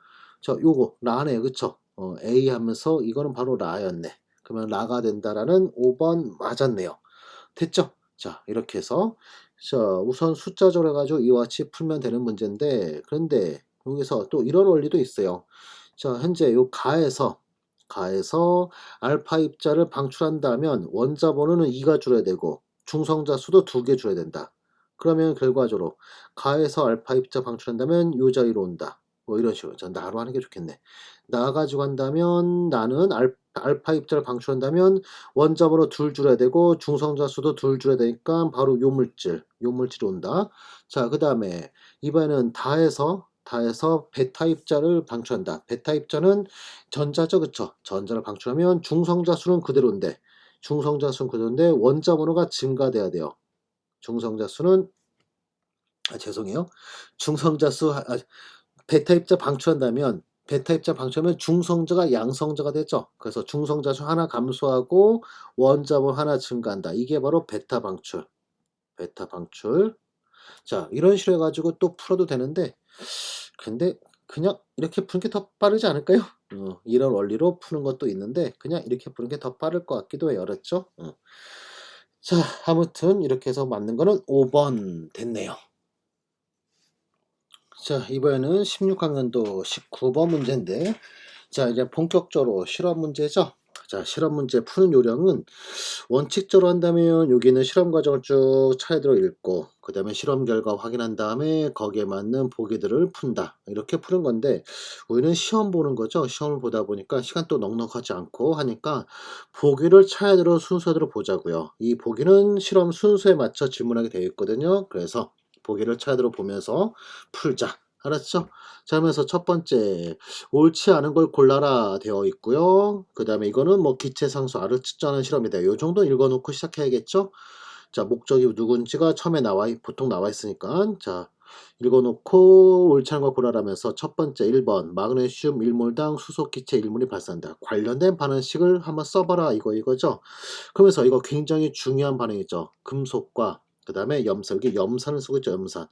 Speaker 1: 요거 라네요. 그쵸? A 하면서 이거는 바로 라였네. 그러면 라가 된다라는 5번 맞았네요. 됐죠? 자, 이렇게 해서 자, 우선 숫자적으로 해가지고 이와 같이 풀면 되는 문제인데 그런데 여기서 또 이런 원리도 있어요. 자, 현재 요 가에서 알파 입자를 방출한다면 원자 번호는 2가 줄어야 되고 중성자 수도 2개 줄어야 된다. 그러면 결과적으로 가에서 알파 입자 방출한다면 요 자리로 온다. 뭐 이런 식으로. 전 나로 하는 게 좋겠네. 나 가지고 한다면 나는 알파 입자를 방출한다면 원자 번호 2 줄여야 되고 중성자 수도 2 줄여야 되니까 바로 요 물질이 온다. 자, 그 다음에 이번에는 다해서 베타 입자를 방출한다. 베타 입자는 전자죠, 그쵸? 전자를 방출하면 중성자 수는 그대로인데 원자 번호가 증가돼야 돼요. 중성자 수는 죄송해요. 중성자 수 베타 입자 방출한다면 중성자가 양성자가 되죠. 그래서 중성자 수 하나 감소하고 원자 번호 하나 증가한다. 이게 바로 베타 방출. 자, 이런 식으로 해가지고 또 풀어도 되는데 근데 그냥 이렇게 푸는 게 더 빠르지 않을까요? 이런 원리로 푸는 것도 있는데 그냥 이렇게 푸는 게 더 빠를 것 같기도 해요. 알았죠? 자, 아무튼 이렇게 해서 맞는 거는 5번 됐네요. 자, 이번에는 16학년도 19번 문제인데 자, 이제 본격적으로 실험 문제죠. 자, 실험 문제 푸는 요령은 원칙적으로 한다면 여기는 실험 과정을 쭉 차례대로 읽고 그 다음에 실험 결과 확인한 다음에 거기에 맞는 보기들을 푼다. 이렇게 푸는 건데 우리는 시험 보는 거죠. 시험을 보다 보니까 시간도 넉넉하지 않고 하니까 보기를 차례대로 순서대로 보자고요. 이 보기는 실험 순서에 맞춰 질문하게 되어 있거든요. 그래서 보기를 차례대로 보면서 풀자. 알았죠? 자, 그러면서 첫 번째 옳지 않은 걸 골라라 되어 있고요. 그 다음에 이거는 뭐 기체상수 R을 측정하는 실험이다. 요 정도 읽어놓고 시작해야겠죠? 자, 목적이 누군지가 처음에 보통 나와 있으니까. 자, 읽어놓고 옳지 않은 걸 골라라면서 첫 번째 1번 마그네슘 1몰당 수소 기체 1몰이 발산한다. 관련된 반응식을 한번 써봐라 이거죠. 그러면서 이거 굉장히 중요한 반응이죠. 금속과 그 다음에 염산, 이게 염산을 쓰고 있죠. 염산.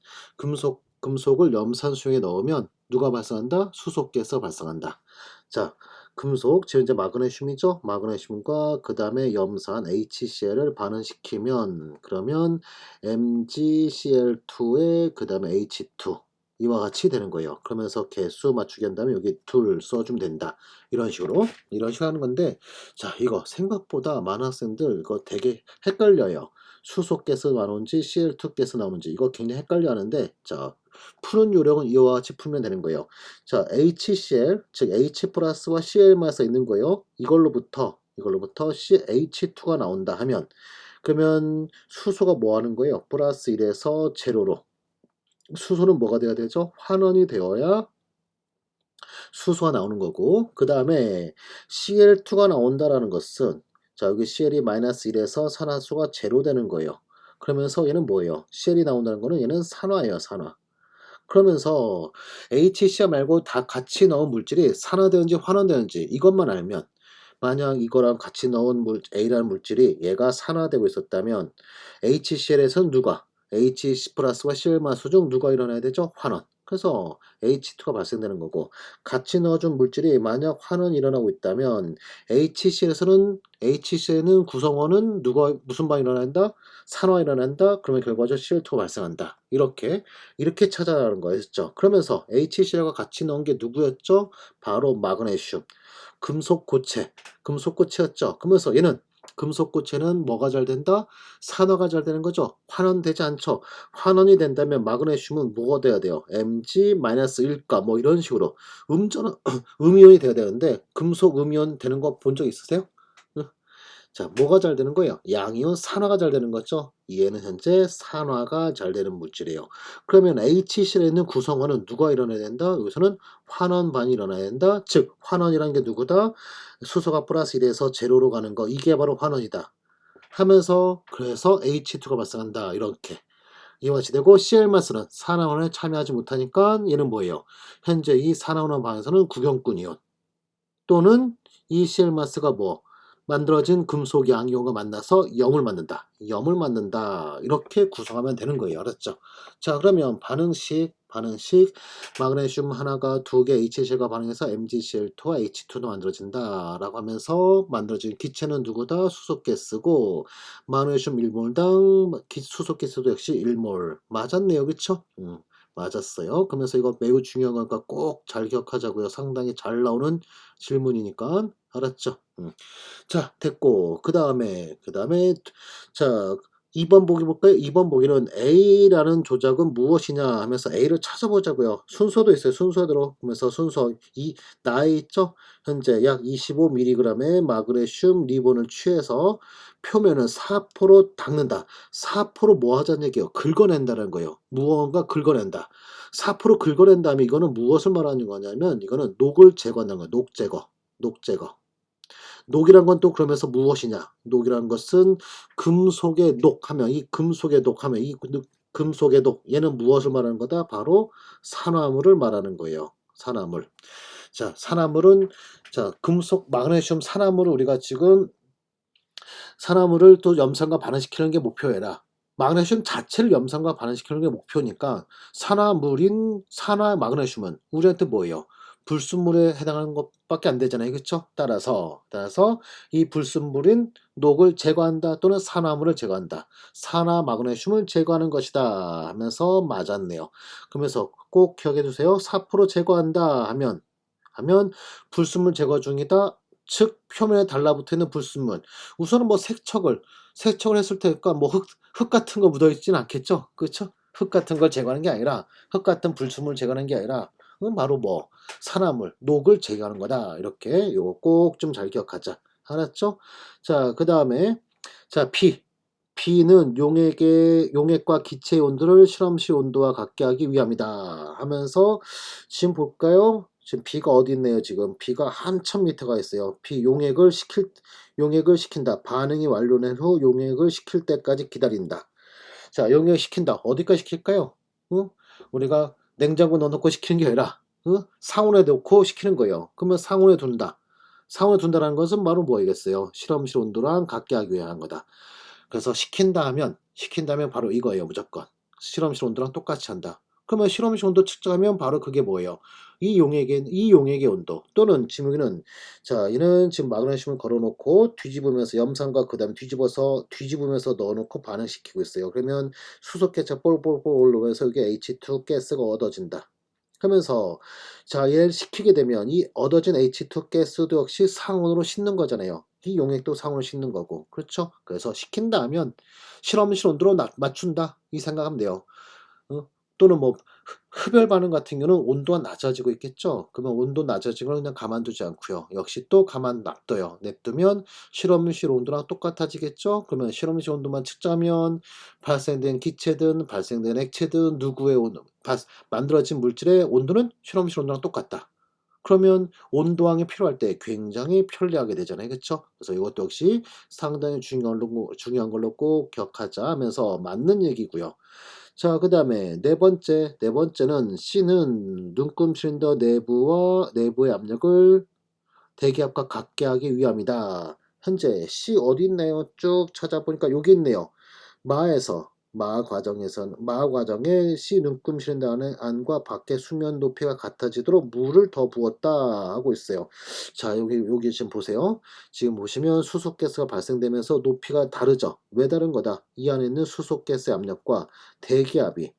Speaker 1: 금속을 염산 수용에 넣으면 누가 발생한다? 수소께서 발생한다. 자, 금속, 지금 이제 마그네슘이죠? 마그네슘과 그 다음에 염산 HCl을 반응시키면 그러면 MgCl2에 그 다음에 H2 이와 같이 되는 거예요. 그러면서 개수 맞추기 한다면 여기 둘 써주면 된다. 이런 식으로 하는 건데 자, 이거 생각보다 많은 학생들 이거 되게 헷갈려요. 수소가스 나오는지 Cl2가스 나오는지 이거 굉장히 헷갈려 하는데 자, 푸는 요령은 이와 같이 풀면 되는 거예요. 자, HCl 즉 H 플러스와 Cl마서 있는 거예요. 이걸로부터 H2가 나온다 하면 그러면 수소가 뭐 하는 거예요? 플러스 1에서 제로로 수소는 뭐가 돼야 되죠? 환원이 되어야 수소가 나오는 거고 그 다음에 Cl2가 나온다라는 것은 자, 여기 CL이 마이너스 1에서 산화수가 제로 되는 거예요. 그러면서 얘는 뭐예요? CL이 나온다는 거는 얘는 산화예요, 산화. 그러면서 HCl 말고 다 같이 넣은 물질이 산화되는지 환원되는지 이것만 알면 만약 이거랑 같이 넣은 A라는 물질이 얘가 산화되고 있었다면 HCl에서는 누가 H 플러스와 Cl마수 중 누가 일어나야 되죠? 환원. 그래서 H2가 발생되는 거고 같이 넣어준 물질이 만약 환원이 일어나고 있다면 HCl은 구성원은 누가 무슨 반응이 일어난다? 산화 일어난다. 그러면 결과적으로 Cl2가 발생한다. 이렇게 찾아가는 거였죠. 그러면서 HCl과 같이 넣은 게 누구였죠? 바로 마그네슘. 금속고체였죠. 그러면서 얘는 금속고체는 뭐가 잘 된다? 산화가 잘 되는 거죠. 환원되지 않죠. 환원이 된다면 마그네슘은 뭐가 돼야 돼요? Mg-1가 뭐 이런 식으로 음이온이 돼야 되는데 금속 음이온 되는 거 본 적 있으세요? 자, 뭐가 잘 되는 거예요? 양이온 산화가 잘 되는 거죠. 얘는 현재 산화가 잘 되는 물질이에요. 그러면 HCl에 있는 구성원은 누가 일어나야 된다? 여기서는 환원반이 일어나야 된다. 즉 환원이라는 게 누구다? 수소가 플러스 1에서 제로로 가는 거, 이게 바로 환원이다 하면서, 그래서 H2가 발생한다. 이렇게 이와 같이 되고, Cl-는 산화원에 참여하지 못하니까 얘는 뭐예요? 현재 이 산화원 방에서는 구경꾼이온 또는 이 Cl-가 뭐 만들어진 금속 양이온과 만나서 염을 만든다. 염을 만든다. 이렇게 구성하면 되는 거예요. 알았죠? 자, 그러면 반응식 마그네슘 하나가 두 개 HCl과 반응해서 MgCl2와 H2도 만들어진다 라고 하면서 만들어진 기체는 누구다? 수소가스고, 마그네슘 1몰당 수소가스도 역시 1몰. 맞았네요. 그쵸? 맞았어요. 그러면서 이거 매우 중요한 거니까 꼭 잘 기억하자고요. 상당히 잘 나오는 질문이니까. 알았죠? 자, 됐고, 그 다음에, 자, 2번 보기 볼까요? 2번 보기는 A라는 조작은 무엇이냐 하면서 A를 찾아보자고요. 순서도 있어요. 순서대로. 그러면서 순서, 나에 있죠? 현재 약 25mg의 마그네슘 리본을 취해서 표면을 사포로 닦는다. 사포로 뭐 하자는 얘기예요? 긁어낸다는 거예요. 무언가 긁어낸다. 사포로 긁어낸 다음에 이거는 무엇을 말하는 거냐면, 이거는 녹을 제거한다는 거예요. 녹 제거. 녹 제거. 녹이란 건 또 그러면서 무엇이냐? 녹이라는 것은 금속의 녹하면, 이 금속의 녹하면, 이 금속의 녹, 얘는 무엇을 말하는 거다? 바로 산화물을 말하는 거예요. 산화물. 자, 산화물은, 자, 금속, 마그네슘 산화물을 우리가 지금 산화물을 또 염산과 반응시키는 게 목표해라. 마그네슘 자체를 염산과 반응시키는 게 목표니까 산화 마그네슘은 우리한테 뭐예요? 불순물에 해당하는 것밖에 안 되잖아요. 그렇죠? 따라서 이 불순물인 녹을 제거한다 또는 산화물을 제거한다. 산화 마그네슘을 제거하는 것이다 하면서 맞았네요. 그러면서 꼭 기억해 두세요. 4% 제거한다 하면 불순물 제거 중이다. 즉 표면에 달라붙어 있는 불순물. 우선은 뭐 세척을 했을 테니까 뭐 흙 같은 거 묻어 있지는 않겠죠. 그렇죠? 흙 같은 걸 제거하는 게 아니라, 흙 같은 불순물을 제거하는 게 아니라, 바로 뭐 산화물, 녹을 제거하는 거다. 이렇게 요거 꼭 좀 잘 기억하자. 알았죠? 자, 그다음에 자, P는 용액과 기체의 온도를 실험실 온도와 같게 하기 위함이다 하면서, 지금 볼까요? 지금 B가 어디 있네요. 지금 B가 한참 밑에 가 있어요. 용액을 시킨다. 반응이 완료된 후 용액을 식힐 때까지 기다린다. 자, 용액 시킨다. 어디까지 시킬까요? 응? 우리가 냉장고 넣어놓고 시키는 게 아니라, 응? 상온에 넣고 시키는 거예요. 그러면 상온에 둔다. 상온에 둔다는 것은 바로 뭐이겠어요? 실험실 온도랑 같게 하기 위한 거다. 그래서 시킨다면 바로 이거예요. 무조건 실험실 온도랑 똑같이 한다. 그러면 실험실 온도 측정하면 바로 그게 뭐예요? 이 용액의 온도, 또는 지금 여기는, 자, 얘는 지금 마그네슘을 걸어놓고 뒤집으면서 염산과 그 다음에 뒤집으면서 넣어놓고 반응시키고 있어요. 그러면 수소개차 볼볼볼 올라오면서 이게 H2 가스가 얻어진다. 그러면서, 자, 얘를 식히게 되면 이 얻어진 H2 가스도 역시 상온으로 식는 거잖아요. 이 용액도 상온으로 식는 거고. 그렇죠? 그래서 식힌다 하면 실험실 온도로 맞춘다. 이 생각하면 돼요. 어? 또는 뭐 흡열 반응 같은 경우는 온도가 낮아지고 있겠죠. 그러면 온도 낮아지는 걸 그냥 가만두지 않고요. 역시 또 가만 놔둬요. 냅두면 실험실 온도랑 똑같아지겠죠. 그러면 실험실 온도만 측정하면 발생된 기체든 발생된 액체든 누구의 만들어진 물질의 온도는 실험실 온도랑 똑같다. 그러면 온도항이 필요할 때 굉장히 편리하게 되잖아요. 그쵸? 그래서 이것도 역시 상당히 중요한 걸로 꼭 기억하자 하면서 맞는 얘기고요. 자, 그다음에 네 번째는 C는 눈금 실린더 내부의 압력을 대기압과 같게 하기 위함이다. 현재 C 어디 있나요? 쭉 찾아보니까 여기 있네요. 마하 과정에 C 눈금 실린더 안과 밖의 수면 높이가 같아지도록 물을 더 부었다 하고 있어요. 자, 여기 지금 보세요. 지금 보시면 수소가스가 발생되면서 높이가 다르죠. 왜 다른 거다? 이 안에 있는 수소가스 압력과 대기압이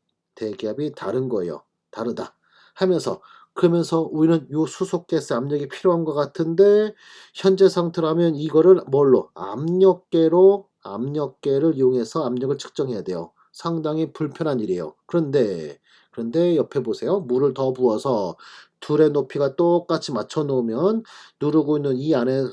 Speaker 1: 다른 거예요. 다르다 하면서, 그러면서 우리는 요 수소가스 압력이 필요한 것 같은데, 현재 상태라면 이거를 뭘로? 압력계를 이용해서 압력을 측정해야 돼요. 상당히 불편한 일이에요. 그런데 옆에 보세요. 물을 더 부어서 둘의 높이가 똑같이 맞춰 놓으면 누르고 있는 이 안에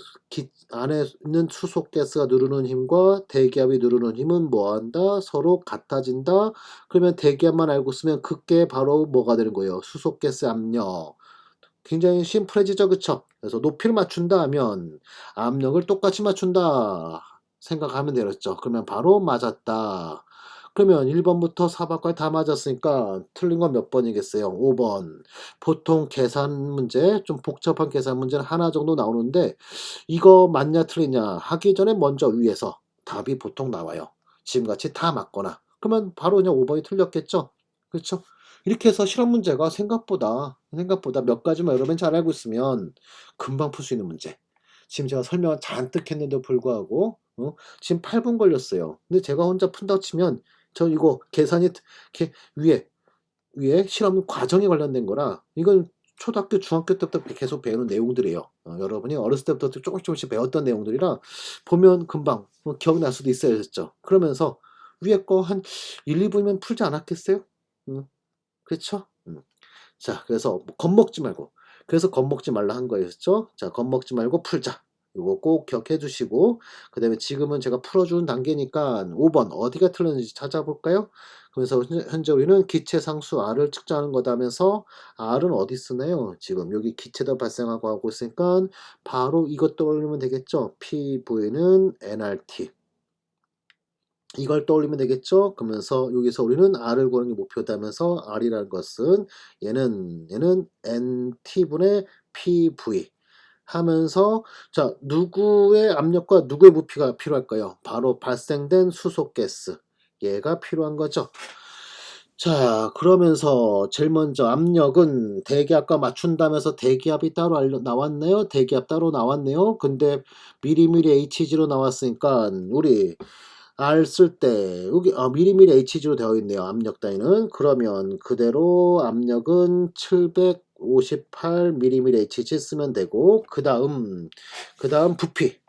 Speaker 1: 있는 수소가스가 누르는 힘과 대기압이 누르는 힘은 뭐한다? 서로 같아진다. 그러면 대기압만 알고 쓰면 그게 바로 뭐가 되는 거예요? 수소가스 압력. 굉장히 심플해지죠, 그쵸? 그래서 높이를 맞춘다 하면 압력을 똑같이 맞춘다 생각하면 되겠죠. 그러면 바로 맞았다. 그러면 1번부터 4번까지 다 맞았으니까 틀린 건 몇 번이겠어요? 5번. 보통 계산 문제, 좀 복잡한 계산 문제는 하나 정도 나오는데 이거 맞냐 틀리냐 하기 전에 먼저 위에서 답이 보통 나와요. 지금같이 다 맞거나. 그러면 바로 그냥 5번이 틀렸겠죠? 그렇죠? 이렇게 해서 실험 문제가 생각보다 몇 가지만 여러분 잘 알고 있으면 금방 풀 수 있는 문제. 지금 제가 설명을 잔뜩 했는데도 불구하고 지금 8분 걸렸어요. 근데 제가 혼자 푼다고 치면 저 이거 계산이 이렇게 위에 실험 과정에 관련된 거라 이건 초등학교, 중학교 때부터 계속 배우는 내용들이에요. 여러분이 어렸을 때부터 조금씩 배웠던 내용들이라 보면 금방 기억날 수도 있어야겠죠. 그러면서 위에 거 한 1, 2분이면 풀지 않았겠어요? 그렇죠? 자, 그래서 뭐 겁먹지 말고. 그래서 겁먹지 말라 한 거였죠? 자, 겁먹지 말고 풀자. 요거 꼭 기억해 두시고, 그 다음에 지금은 제가 풀어주는 단계니까 5번 어디가 틀렸는지 찾아볼까요? 그래서 현재 우리는 기체상수 R을 측정하는 거다면서 R은 어디 쓰나요? 지금 여기 기체도 발생하고 하고 있으니까 바로 이것 떠올리면 되겠죠? PV는 nRT. 이걸 떠올리면 되겠죠? 그러면서 여기서 우리는 R을 구하는 게 목표다면서 R이라는 것은 얘는 NT분의 PV 하면서 자 누구의 압력과 누구의 부피가 필요할까요? 바로 발생된 수소가스 얘가 필요한 거죠. 자 그러면서 제일 먼저 압력은 대기압과 맞춘다면서 대기압이 따로 나왔네요. 대기압 따로 나왔네요. 근데 미리미리 Hg로 나왔으니까 우리 R 쓸 때 여기 미리미리 Hg로 되어 있네요. 압력 단위는. 그러면 그대로 압력은 758 미리미리 Hg 쓰면 되고 그다음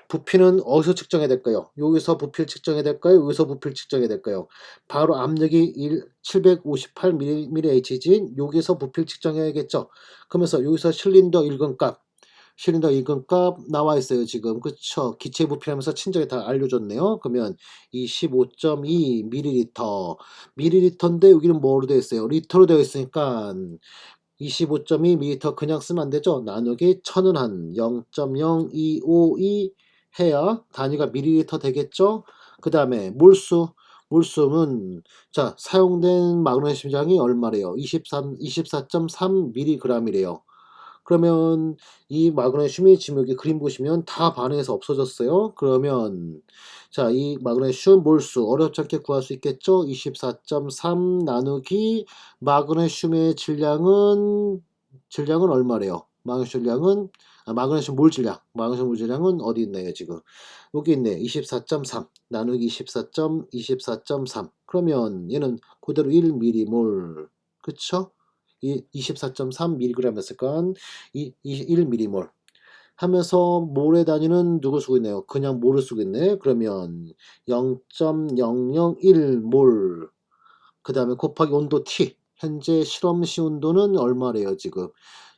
Speaker 1: 부피는 어디서 측정해야 될까요? 여기서 부피를 측정해야 될까요? 여기서 부피를 측정해야 될까요? 바로 압력이 758 미리미리 Hg 여기서 부피를 측정해야겠죠. 그러면서 여기서 실린더 이근값 나와 있어요, 지금. 그쵸? 기체 부피하면서 친절히 다 알려줬네요. 그러면 25.2 밀리리터. 밀리리터인데 여기는 뭐로 되어 있어요? 리터로 되어 있으니까 25.2 밀리리터 그냥 쓰면 안 되죠? 나누기 1000은 한 0.0252 해야 단위가 밀리리터 되겠죠? 그 다음에 몰수는 자 사용된 마그네슘량이 얼마래요? 24.3 mg이래요. 그러면 이 마그네슘이 지금 여기 그림 보시면 다 반응해서 없어졌어요. 그러면 자, 이 마그네슘 몰수 어렵지 않게 구할 수 있겠죠? 24.3 나누기 마그네슘의 질량은 얼마래요? 마그네슘 몰 질량은 어디 있나요, 지금? 여기 있네. 24.3 나누기 24.3. 그러면 얘는 그대로 1m몰. 그쵸? 24.3mg였으니까 1mm몰 하면서 몰의 단위는 누구 쓰고 있네요. 그냥 몰을 쓰고 있네. 그러면 0.001몰 그 다음에 곱하기 온도 T 현재 실험시 온도는 얼마래요 지금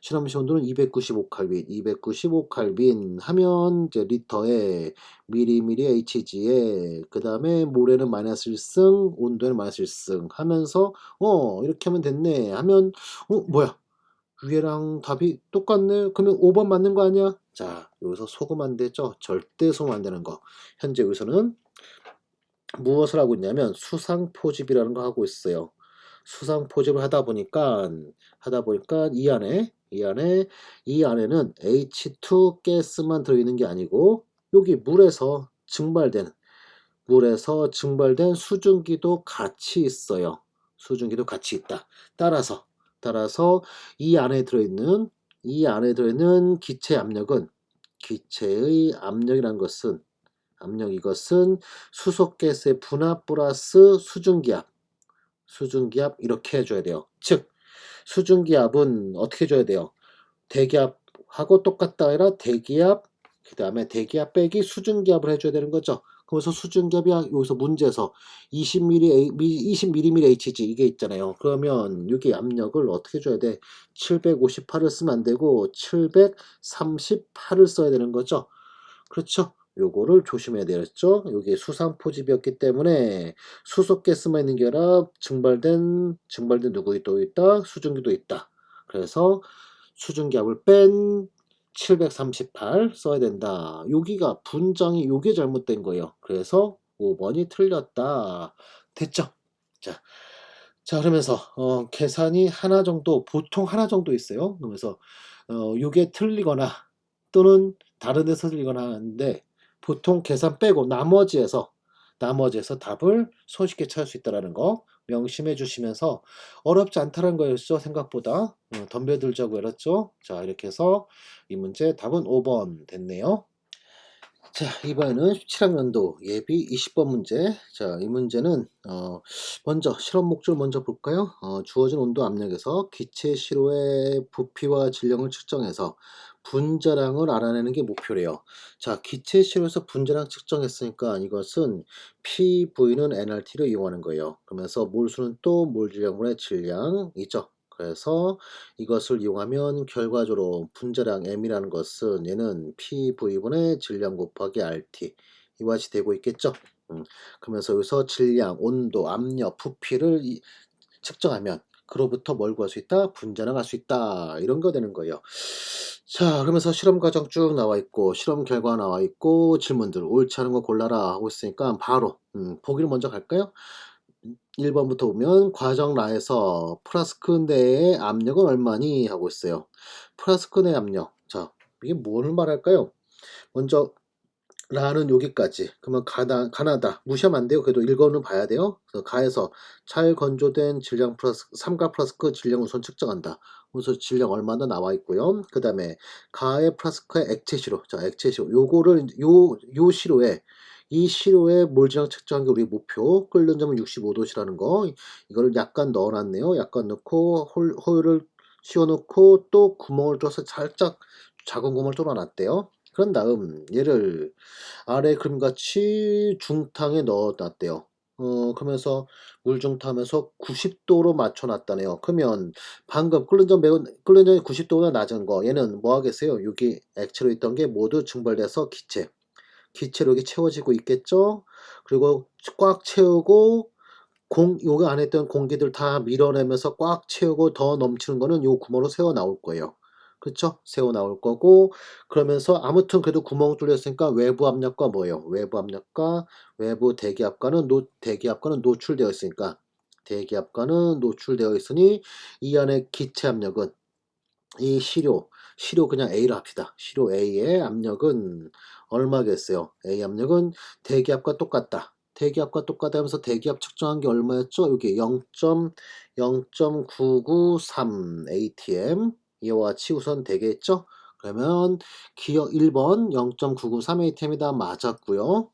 Speaker 1: 실험시 온도는 295칼빈 하면 이제 리터에 미리미리 HG에 그 다음에 모래는 마이너스 1승 온도는 마이너스 1승 하면서 이렇게 하면 됐네 하면 뭐야 위에랑 답이 똑같네 그러면 5번 맞는 거 아니야 자 여기서 속으면 안 되죠 절대 속으면 안 되는 거 현재 여기서는 무엇을 하고 있냐면 수상포집이라는 거 하고 있어요. 수상포집을 하다 보니까 이 안에는 H2 가스만 들어있는 게 아니고 여기 물에서 증발된 수증기도 같이 있어요. 수증기도 같이 있다. 따라서 이 안에 들어있는 기체의 압력이라는 것은 이것은 수소가스의 분압 플러스 수증기압 이렇게 해줘야 돼요. 즉 수증기압은 어떻게 해줘야 돼요? 대기압하고 똑같다 아니라 대기압 그 다음에 대기압 빼기 수증기압을 해줘야 되는 거죠. 그래서 수증기압이 여기서 문제에서 20 mmHg 이게 있잖아요. 그러면 여기 압력을 어떻게 줘야 돼? 758을 쓰면 안 되고 738을 써야 되는 거죠. 그렇죠? 요거를 조심해야 되겠죠? 요게 수상포집이었기 때문에 수소가스만 있는 게 아니라 증발된 누구 또 있다? 수증기도 있다. 그래서 수증기압을 뺀 738 써야 된다. 여기가 분장이 요게 잘못된 거예요. 그래서 5번이 틀렸다. 됐죠? 자, 자 그러면서 계산이 하나 정도 보통 하나 정도 있어요. 그러면서 요게 틀리거나 또는 다른 데서 틀리거나 하는데 보통 계산 빼고 나머지에서 답을 손쉽게 찾을 수 있다라는 거 명심해 주시면서 어렵지 않다는 거였죠. 생각보다 덤벼들자고 했죠. 자 이렇게 해서 이 문제 답은 5번 됐네요. 자 이번에는 17학년도 예비 20번 문제. 자 이 문제는 먼저 실험 목적을 먼저 볼까요? 주어진 온도 압력에서 기체 시로의 부피와 질량을 측정해서 분자량을 알아내는 게 목표래요. 자 기체 시로에서 분자량 측정했으니까 이것은 PV는 nRT를 이용하는 거예요. 그러면서 몰수는 또 몰질량분의 질량이죠. 그래서 이것을 이용하면 결과적으로 분자량 M이라는 것은 얘는 PV분의 질량 곱하기 RT 이와 같이 되고 있겠죠. 그러면서 여기서 질량, 온도, 압력, 부피를 측정하면 그로부터 뭘 구할 수 있다? 분자량 알 수 있다. 이런 거 되는 거예요. 자, 그러면서 실험 과정 쭉 나와 있고 실험 결과 나와 있고 질문들 옳지 않은 거 골라라 하고 있으니까 바로 보기를 먼저 갈까요? 1번부터 보면 과정 라에서 플라스크 내의 압력은 얼마니 하고 있어요. 플라스크 내 압력. 자, 이게 뭐를 말할까요? 먼저 라는 여기까지. 그러면 가나다. 무시하면 안 돼요. 그래도 읽어는 봐야 돼요. 그래서 가에서 잘 건조된 질량 플러스 삼가 플라스크 질량 우선 측정한다. 그래서 질량 얼마나 나와 있고요. 그 다음에 가의 플라스크의 액체 시로. 자, 액체 시로. 요거를 요 시로에 이 시로에 몰질량 측정한 게 우리 목표. 끓는 점은 65도시라는 거. 이거를 약간 넣어놨네요. 약간 넣고 호일을 씌워놓고 또 구멍을 뚫어서 살짝 작은 구멍을 뚫어놨대요. 그런 다음 얘를 아래 그림같이 중탕에 넣어 놨대요. 그러면서 물중탕하면서 90도로 맞춰 놨다네요. 그러면 방금 끓는 전에 90도보다 낮은 거 얘는 뭐 하겠어요? 여기 액체로 있던 게 모두 증발돼서 기체로 이렇게 채워지고 있겠죠? 그리고 꽉 채우고 여기 안에 있던 공기들 다 밀어내면서 꽉 채우고 더 넘치는 거는 요 구멍으로 새어 나올 거예요. 그쵸? 새어 나올 거고 그러면서 아무튼 그래도 구멍 뚫렸으니까 외부 압력과 뭐예요? 외부 압력과 외부 대기압과는 노출되어 있으니까 대기압과는 노출되어 있으니 이 안에 기체 압력은 이 시료 그냥 A로 합시다. 시료 A의 압력은 얼마겠어요? A 압력은 대기압과 똑같다. 대기압과 똑같다 하면서 대기압 측정한 게 얼마였죠? 여기 0.993 atm 이와 같이 우선 되겠죠? 그러면 기억 1번 0.993 atm이다 맞았고요.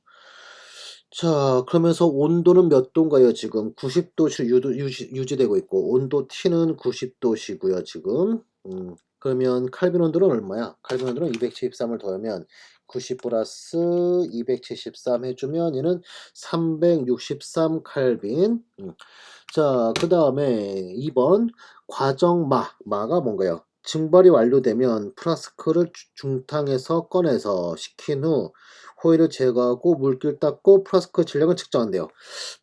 Speaker 1: 자 그러면서 온도는 몇 도인가요 지금? 90도씨 유지되고 있고 온도 T는 90도시고요 지금. 그러면 칼빈 온도는 얼마야? 칼빈 온도는 273을 더하면 90 플러스 273 해주면 얘는 363 칼빈. 자, 그 다음에 2번 마가 뭔가요? 증발이 완료되면 플라스크를 중탕에서 꺼내서 식힌 후 호일을 제거하고 물기를 닦고 플라스크 질량을 측정한대요.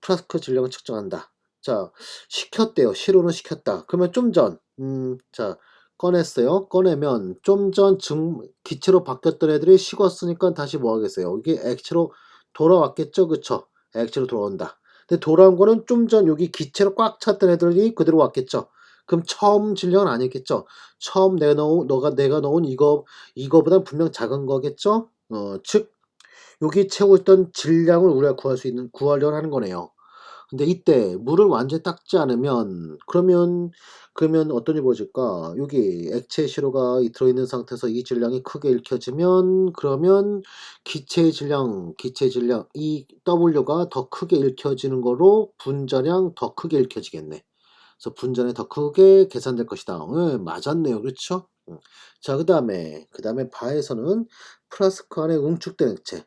Speaker 1: 플라스크 질량을 측정한다. 자, 식혔대요. 시로는 식혔다. 그러면 자, 꺼냈어요. 꺼내면 좀 전 기체로 바뀌었던 애들이 식었으니까 다시 뭐 하겠어요? 이게 액체로 돌아왔겠죠? 그쵸? 액체로 돌아온다. 근데 돌아온 거는 좀 전 여기 기체로 꽉 찼던 애들이 그대로 왔겠죠? 그럼 처음 질량은 아니겠죠? 처음 내가 넣은 이거보단 분명 작은 거겠죠? 즉, 여기 채우고 있던 질량을 우리가 구하려고 하는 거네요. 근데 이때 물을 완전히 닦지 않으면 그러면 어떤 일이 벌어질까? 여기 액체 시로가 들어있는 상태에서 이 질량이 크게 읽혀지면 그러면 기체의 질량 이 W가 더 크게 읽혀지는 거로 분자량 더 크게 읽혀지겠네. 그래서 분자량이 더 크게 계산될 것이다. 맞았네요. 그렇죠? 자, 그 다음에 바에서는 플라스크 안에 응축된 액체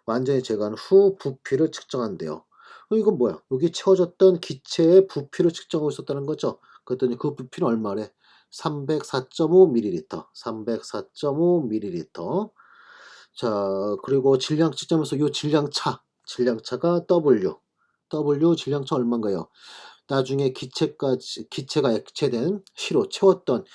Speaker 1: 완전히 제거한 후 부피를 측정한대요. 이건 뭐야? 여기 채워졌던 기체의 부피를 측정하고 있었다는 거죠. 그랬더니 그 부피는 얼마래? 304.5ml. 304.5ml. 자, 그리고 질량 측정하면서 요 질량차가 W 질량차 얼마인가요? 나중에 기체가 액체된 기체로 채웠던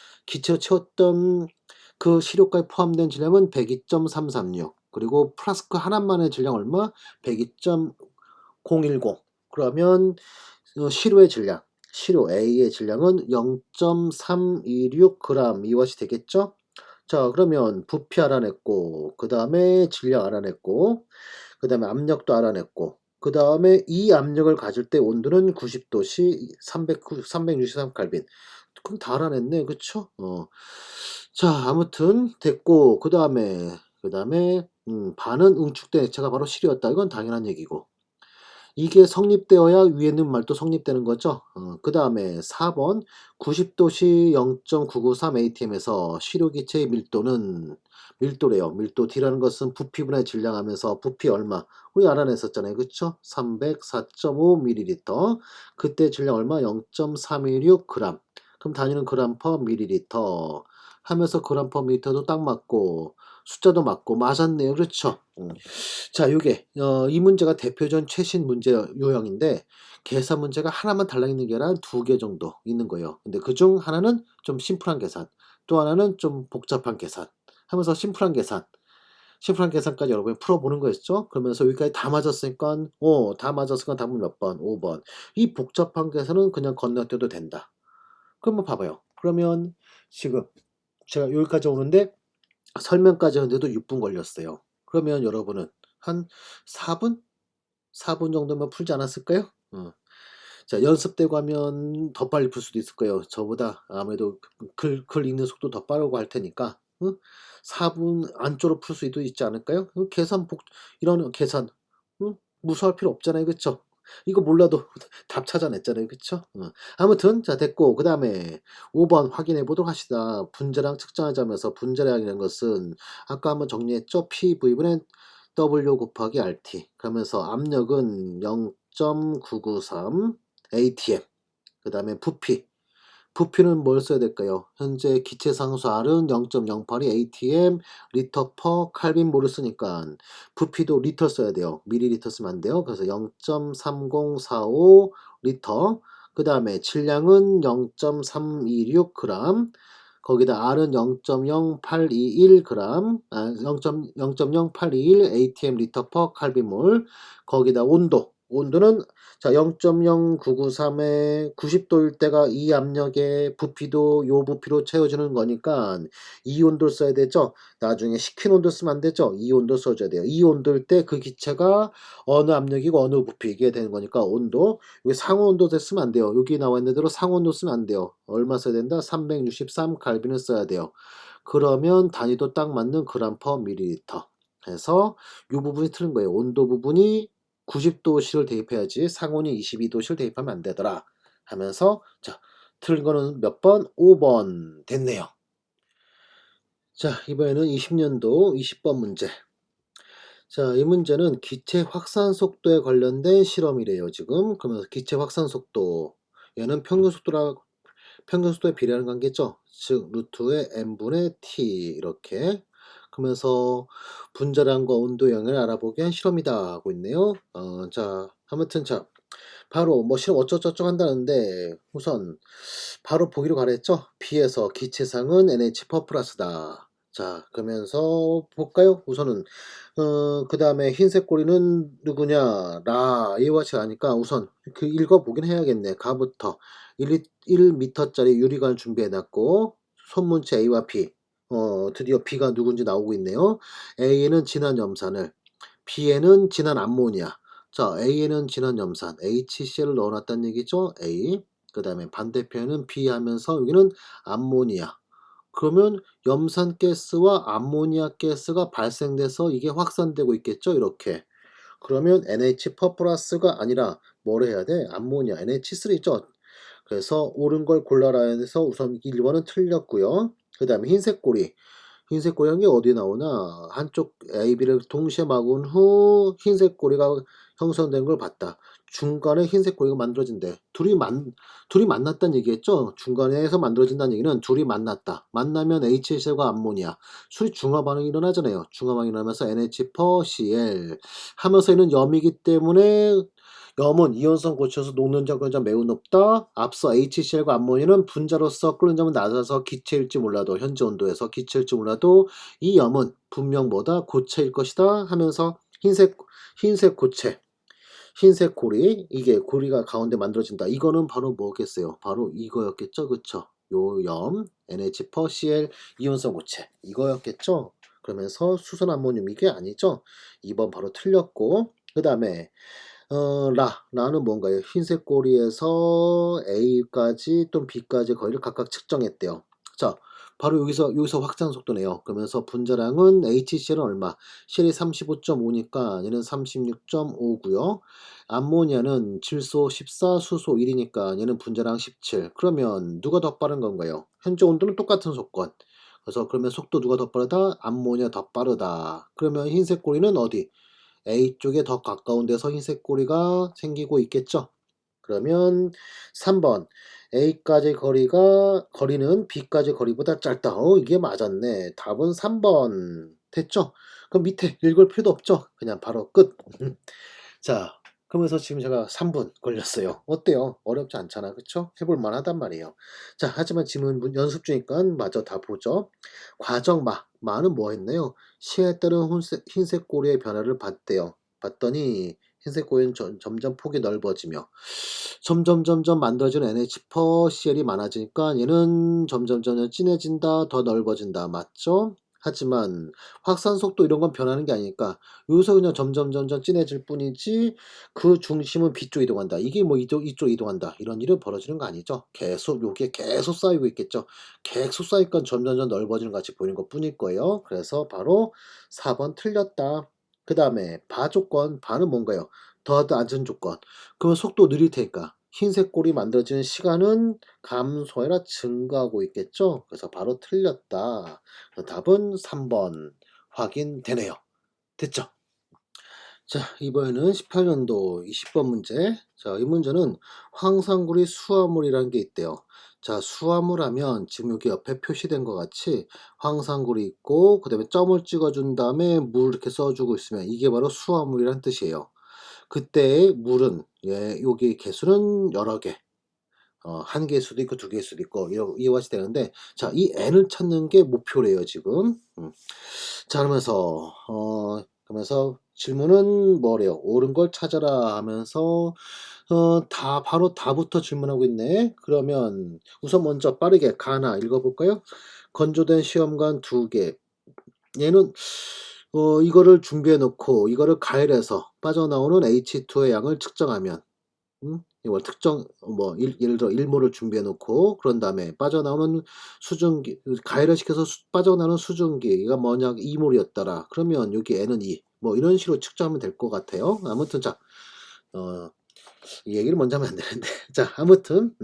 Speaker 1: 그 시료까지 포함된 질량은 102.336. 그리고 플라스크 하나만의 질량 얼마? 102.010. 그러면 시료의 질량, 시료 A의 질량은 0.326g 이것이 되겠죠? 자, 그러면 부피 알아냈고, 그 다음에 질량 알아냈고, 그 다음에 압력도 알아냈고, 그 다음에 이 압력을 가질 때 온도는 90도씨 363 켈빈. 그럼 다 알아냈네. 그쵸? 자, 아무튼 됐고, 그 다음에 반은 응축된 액체가 바로 실이었다. 이건 당연한 얘기고. 이게 성립되어야 위에 있는 말도 성립되는 거죠. 그 다음에 4번 90도씨 0.993 atm에서 시료기체의 밀도래요. 밀도 D라는 것은 부피분의 질량하면서 부피 얼마? 우리 알아냈었잖아요. 그쵸? 304.5ml. 그때 질량 얼마? 0.316g. 그럼 단위는 그램 퍼 밀리리터 하면서 그램 퍼 미터도 딱 맞고 숫자도 맞고 맞았네요. 그렇죠? 자, 요게 이 문제가 대표적인 최신 문제 유형인데 계산 문제가 하나만 달라있는 게 아니라 2개 정도 있는 거예요. 근데 그중 하나는 좀 심플한 계산, 또 하나는 좀 복잡한 계산 하면서 심플한 계산까지 여러분이 풀어보는 거였죠. 그러면서 여기까지 다 맞았으니까 답은 몇 번? 5번. 이 복잡한 계산은 그냥 건너뛰어도 된다. 그러면 봐봐요. 그러면 지금 제가 여기까지 오는데 설명까지 하는데도 6분 걸렸어요. 그러면 여러분은 한 4분? 4분 정도면 풀지 않았을까요? 자, 연습되고 하면 더 빨리 풀 수도 있을 거예요. 저보다 아무래도 글 읽는 속도 더 빠르고 할 테니까 4분 안쪽으로 풀 수도 있지 않을까요? 이런 계산 무서워할 필요 없잖아요. 그쵸? 이거 몰라도 답 찾아냈잖아요. 그쵸? 아무튼 자 됐고 그 다음에 5번 확인해 보도록 합시다. 분자량 측정하자면서 분자량이라는 것은 아까 한번 정리했죠? PV분의 W 곱하기 RT 그러면서 압력은 0.993 ATM 그 다음에 부피는 뭘 써야 될까요? 현재 기체 상수 R은 0.082 atm 리터 퍼 칼빈몰을 쓰니까 부피도 리터 써야 돼요. 밀리리터 쓰면 안 돼요. 그래서 0.3045 리터. 그 다음에 질량은 0.326g. 거기다 R은 0.0821g, 0.0821 atm 리터 퍼 칼빈몰. 거기다 온도는 자, 0.0993에 90도일 때가 이 압력에 부피도 요 부피로 채워주는 거니까 이 온도를 써야 되죠. 나중에 식힌 온도 쓰면 안 되죠. 이 온도 써줘야 돼요. 이 온도일 때 그 기체가 어느 압력이고 어느 부피 이게 되는 거니까 온도. 여기 상호 온도 쓰면 안 돼요. 여기 나와 있는 대로 상호 온도 쓰면 안 돼요. 얼마 써야 된다? 363 칼빈을 써야 돼요. 그러면 단위도 딱 맞는 그램 퍼 밀리리터 해서 이 부분이 틀린 거예요. 온도 부분이 90도씨를 대입해야지 상온이 22도씨를 대입하면 안 되더라 하면서 자 틀린 거는 몇 번? 5번 됐네요. 자 이번에는 20년도 20번 문제. 자 이 문제는 기체 확산 속도에 관련된 실험이래요. 지금 그러면서 기체 확산 속도 얘는 평균 속도에 비례하는 관계죠. 즉 루트의 n분의 t 이렇게 그러면서 분자량과 온도 영향을 알아보기 위한 실험이다 하고 있네요. 자 아무튼 자 바로 뭐 실험 어쩌고저쩌고 한다는데 우선 바로 보기로 가랬죠. B에서 기체상은 NH 퍼 플러스다. 자 그러면서 볼까요? 우선은 그 다음에 흰색 꼬리는 누구냐? 이와 같이 가니까 우선 그 읽어보긴 해야겠네. 가부터 1m짜리 유리관을 준비해놨고 손문체 A와 B 드디어 B가 누군지 나오고 있네요. A에는 진한 염산을 B에는 진한 암모니아 자 A에는 진한 염산 HCl을 넣어놨다는 얘기죠. A 그 다음에 반대편은 B 하면서 여기는 암모니아 그러면 염산가스와 암모니아 가스가 발생돼서 이게 확산되고 있겠죠. 이렇게 그러면 NH 플러스가 아니라 뭐를 해야 돼? 암모니아 NH3죠. 그래서 옳은 걸 골라라 해서 우선 1번은 틀렸고요. 그 다음에 흰색 꼬리 흰색 꼬리한 게 어디 나오나? 한쪽 A, B를 동시에 막은 후 흰색 꼬리가 형성된 걸 봤다. 중간에 흰색 꼬리가 만들어진대. 둘이 만났다는 얘기했죠? 중간에서 만들어진다는 얘기는 둘이 만났다. 만나면 HCl과 암모니아. 술이 중화 반응이 일어나잖아요. 중화 반응이 일어나면서 NH4Cl 하면서 있는 염이기 때문에 염은 이온성 고체에서 녹는 적은 매우 높다. 앞서 HCl과 암모니아는 분자로서 끓는 점은 낮아서 기체일지 몰라도 현재 온도에서 기체일지 몰라도 이 염은 분명 뭐다 고체일 것이다 하면서 흰색 고체 흰색 고리 이게 고리가 가운데 만들어진다. 이거는 바로 뭐겠어요? 바로 이거였겠죠, 그쵸? 요 염 NH4Cl 이온성 고체 이거였겠죠? 그러면서 수선 암모늄 이게 아니죠? 2번 바로 틀렸고 그 다음에 라는 뭔가요? 흰색 고리에서 A까지 또는 B까지 거리를 각각 측정했대요. 자, 바로 여기서 확장 속도네요. 그러면서 분자량은 HCl은 얼마? 쉘이 35.5니까 얘는 36.5고요. 암모니아는 질소 14, 수소 1이니까 얘는 분자량 17. 그러면 누가 더 빠른 건가요? 현재 온도는 똑같은 조건. 그래서 그러면 속도 누가 더 빠르다? 암모니아 더 빠르다. 그러면 흰색 고리는 어디? A 쪽에 더 가까운 데서 흰색 꼬리가 생기고 있겠죠. 그러면 3번 A까지 거리는 B까지 거리보다 짧다. 이게 맞았네. 답은 3번 됐죠? 그럼 밑에 읽을 필요도 없죠? 그냥 바로 끝. 자, 그러면서 지금 제가 3분 걸렸어요. 어때요? 어렵지 않잖아. 그쵸? 해볼 만하단 말이에요. 자, 하지만 지금 연습 중이니까 마저 다 보죠. 과정 마는 뭐 했나요? 시에 따른 흰색 고리의 변화를 봤대요. 봤더니 흰색 고리는 점점 폭이 넓어지며 점점 만들어지는 NH4CL이 많아지니까 얘는 점점 진해진다, 더 넓어진다. 맞죠? 하지만 확산 속도 이런 건 변하는 게 아니니까 여기서 그냥 점점 진해질 뿐이지 그 중심은 B쪽 이동한다. 이게 뭐 이쪽 이동한다. 이런 일은 벌어지는 거 아니죠. 계속 요게 계속 쌓이고 있겠죠. 계속 쌓이니까 점점 넓어지는 것 같이 보이는 것 뿐일 거예요. 그래서 바로 4번 틀렸다. 그 다음에 바 조건, 바는 뭔가요? 더 낮은 조건. 그러면 속도 느릴 테니까 흰색 골이 만들어지는 시간은 감소해라 증가하고 있겠죠. 그래서 바로 틀렸다. 답은 3번 확인되네요. 됐죠? 자, 이번에는 18년도 20번 문제. 자, 이 문제는 황산구리 수화물이라는 게 있대요. 자, 수화물 하면 지금 여기 옆에 표시된 것 같이 황산구리 있고, 그 다음에 점을 찍어준 다음에 물 이렇게 써주고 있으면 이게 바로 수화물이란 뜻이에요. 그때 물은, 여기 개수는 여러 개. 한 개일 수도 있고 두 개일 수도 있고 이와 같이 되는데 자, 이 n을 찾는 게 목표래요, 지금. 자, 그러면서 질문은 뭐래요? 옳은 걸 찾아라 하면서 바로 다부터 질문하고 있네. 그러면 우선 먼저 빠르게 가나 읽어볼까요? 건조된 시험관 2개. 얘는 이거를 준비해 놓고 이거를 가열해서 빠져나오는 H2의 양을 측정하면 이거 특정 예를 들어 1몰을 준비해 놓고 그런 다음에 빠져나오는 수증기 가열을 시켜서 빠져나오는 수증기가 뭐냐 2몰이었더라. 그러면 여기 N은 2. 뭐 이런 식으로 측정하면 될 것 같아요. 아무튼 자, 이 얘기를 먼저 하면 안 되는데 자, 아무튼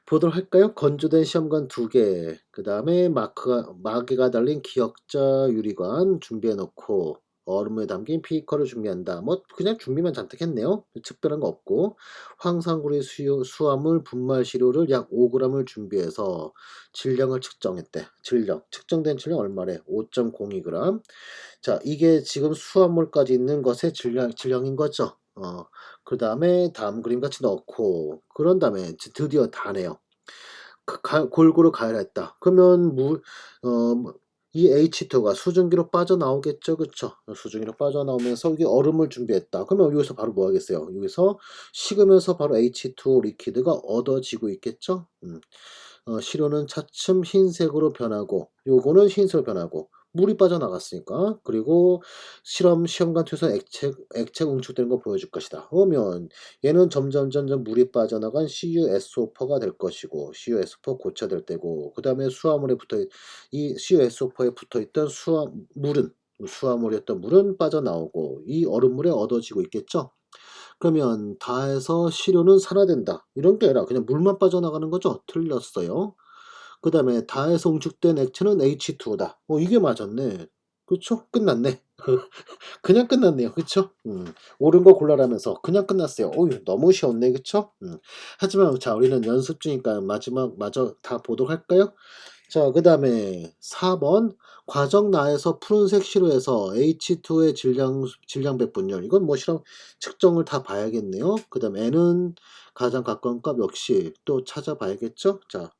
Speaker 1: 보도록 할까요? 건조된 시험관 2개, 그 다음에 마개가 달린 기역자 유리관 준비해 놓고 얼음에 담긴 비커를 준비한다. 뭐 그냥 준비만 잔뜩 했네요. 특별한 거 없고 황산구리 수화물 분말 시료를 약 5g을 준비해서 질량을 측정했대. 측정된 질량 얼마래? 5.02g. 자, 이게 지금 수화물까지 있는 것의 질량인 거죠. 그 다음에 다음 그림 같이 넣고 그런 다음에 드디어 다네요. 골고루 가열했다. 그러면 이 H2가 수증기로 빠져나오겠죠, 그쵸? 수증기로 빠져나오면서 이게 얼음을 준비했다. 그러면 여기서 바로 뭐 하겠어요? 여기서 식으면서 바로 H2O 리퀴드가 얻어지고 있겠죠? 시료는 차츰 흰색으로 변하고 요거는 흰색으로 변하고 물이 빠져나갔으니까 그리고 시험관 투에서 액체 응축되는 거 보여줄 것이다. 그러면 얘는 점점 물이 빠져나간 CuSO4가 될 것이고 CuSO4 고쳐될 때고 그 다음에 이 CuSO4에 붙어있던 수화물이었던 물은 빠져나오고 이 얼음물에 얻어지고 있겠죠. 그러면 다해서 시료는 산화된다. 이런 게 아니라 그냥 물만 빠져나가는 거죠. 틀렸어요. 그 다음에 다에서 응축된 액체는 H2O다. 이게 맞았네. 그쵸? 끝났네. 그냥 끝났네요. 그쵸? 옳은 거 골라라면서 그냥 끝났어요. 어휴, 너무 쉬웠네. 그쵸? 하지만 자, 우리는 연습 중이니까 마지막 마저 다 보도록 할까요? 자, 그 다음에 4번 과정 나에서 푸른색 시로에서 H2의 질량 배분율. 이건 뭐 실험 측정을 다 봐야겠네요. 그 다음 N은 가장 가까운 값 역시 또 찾아봐야겠죠. 자,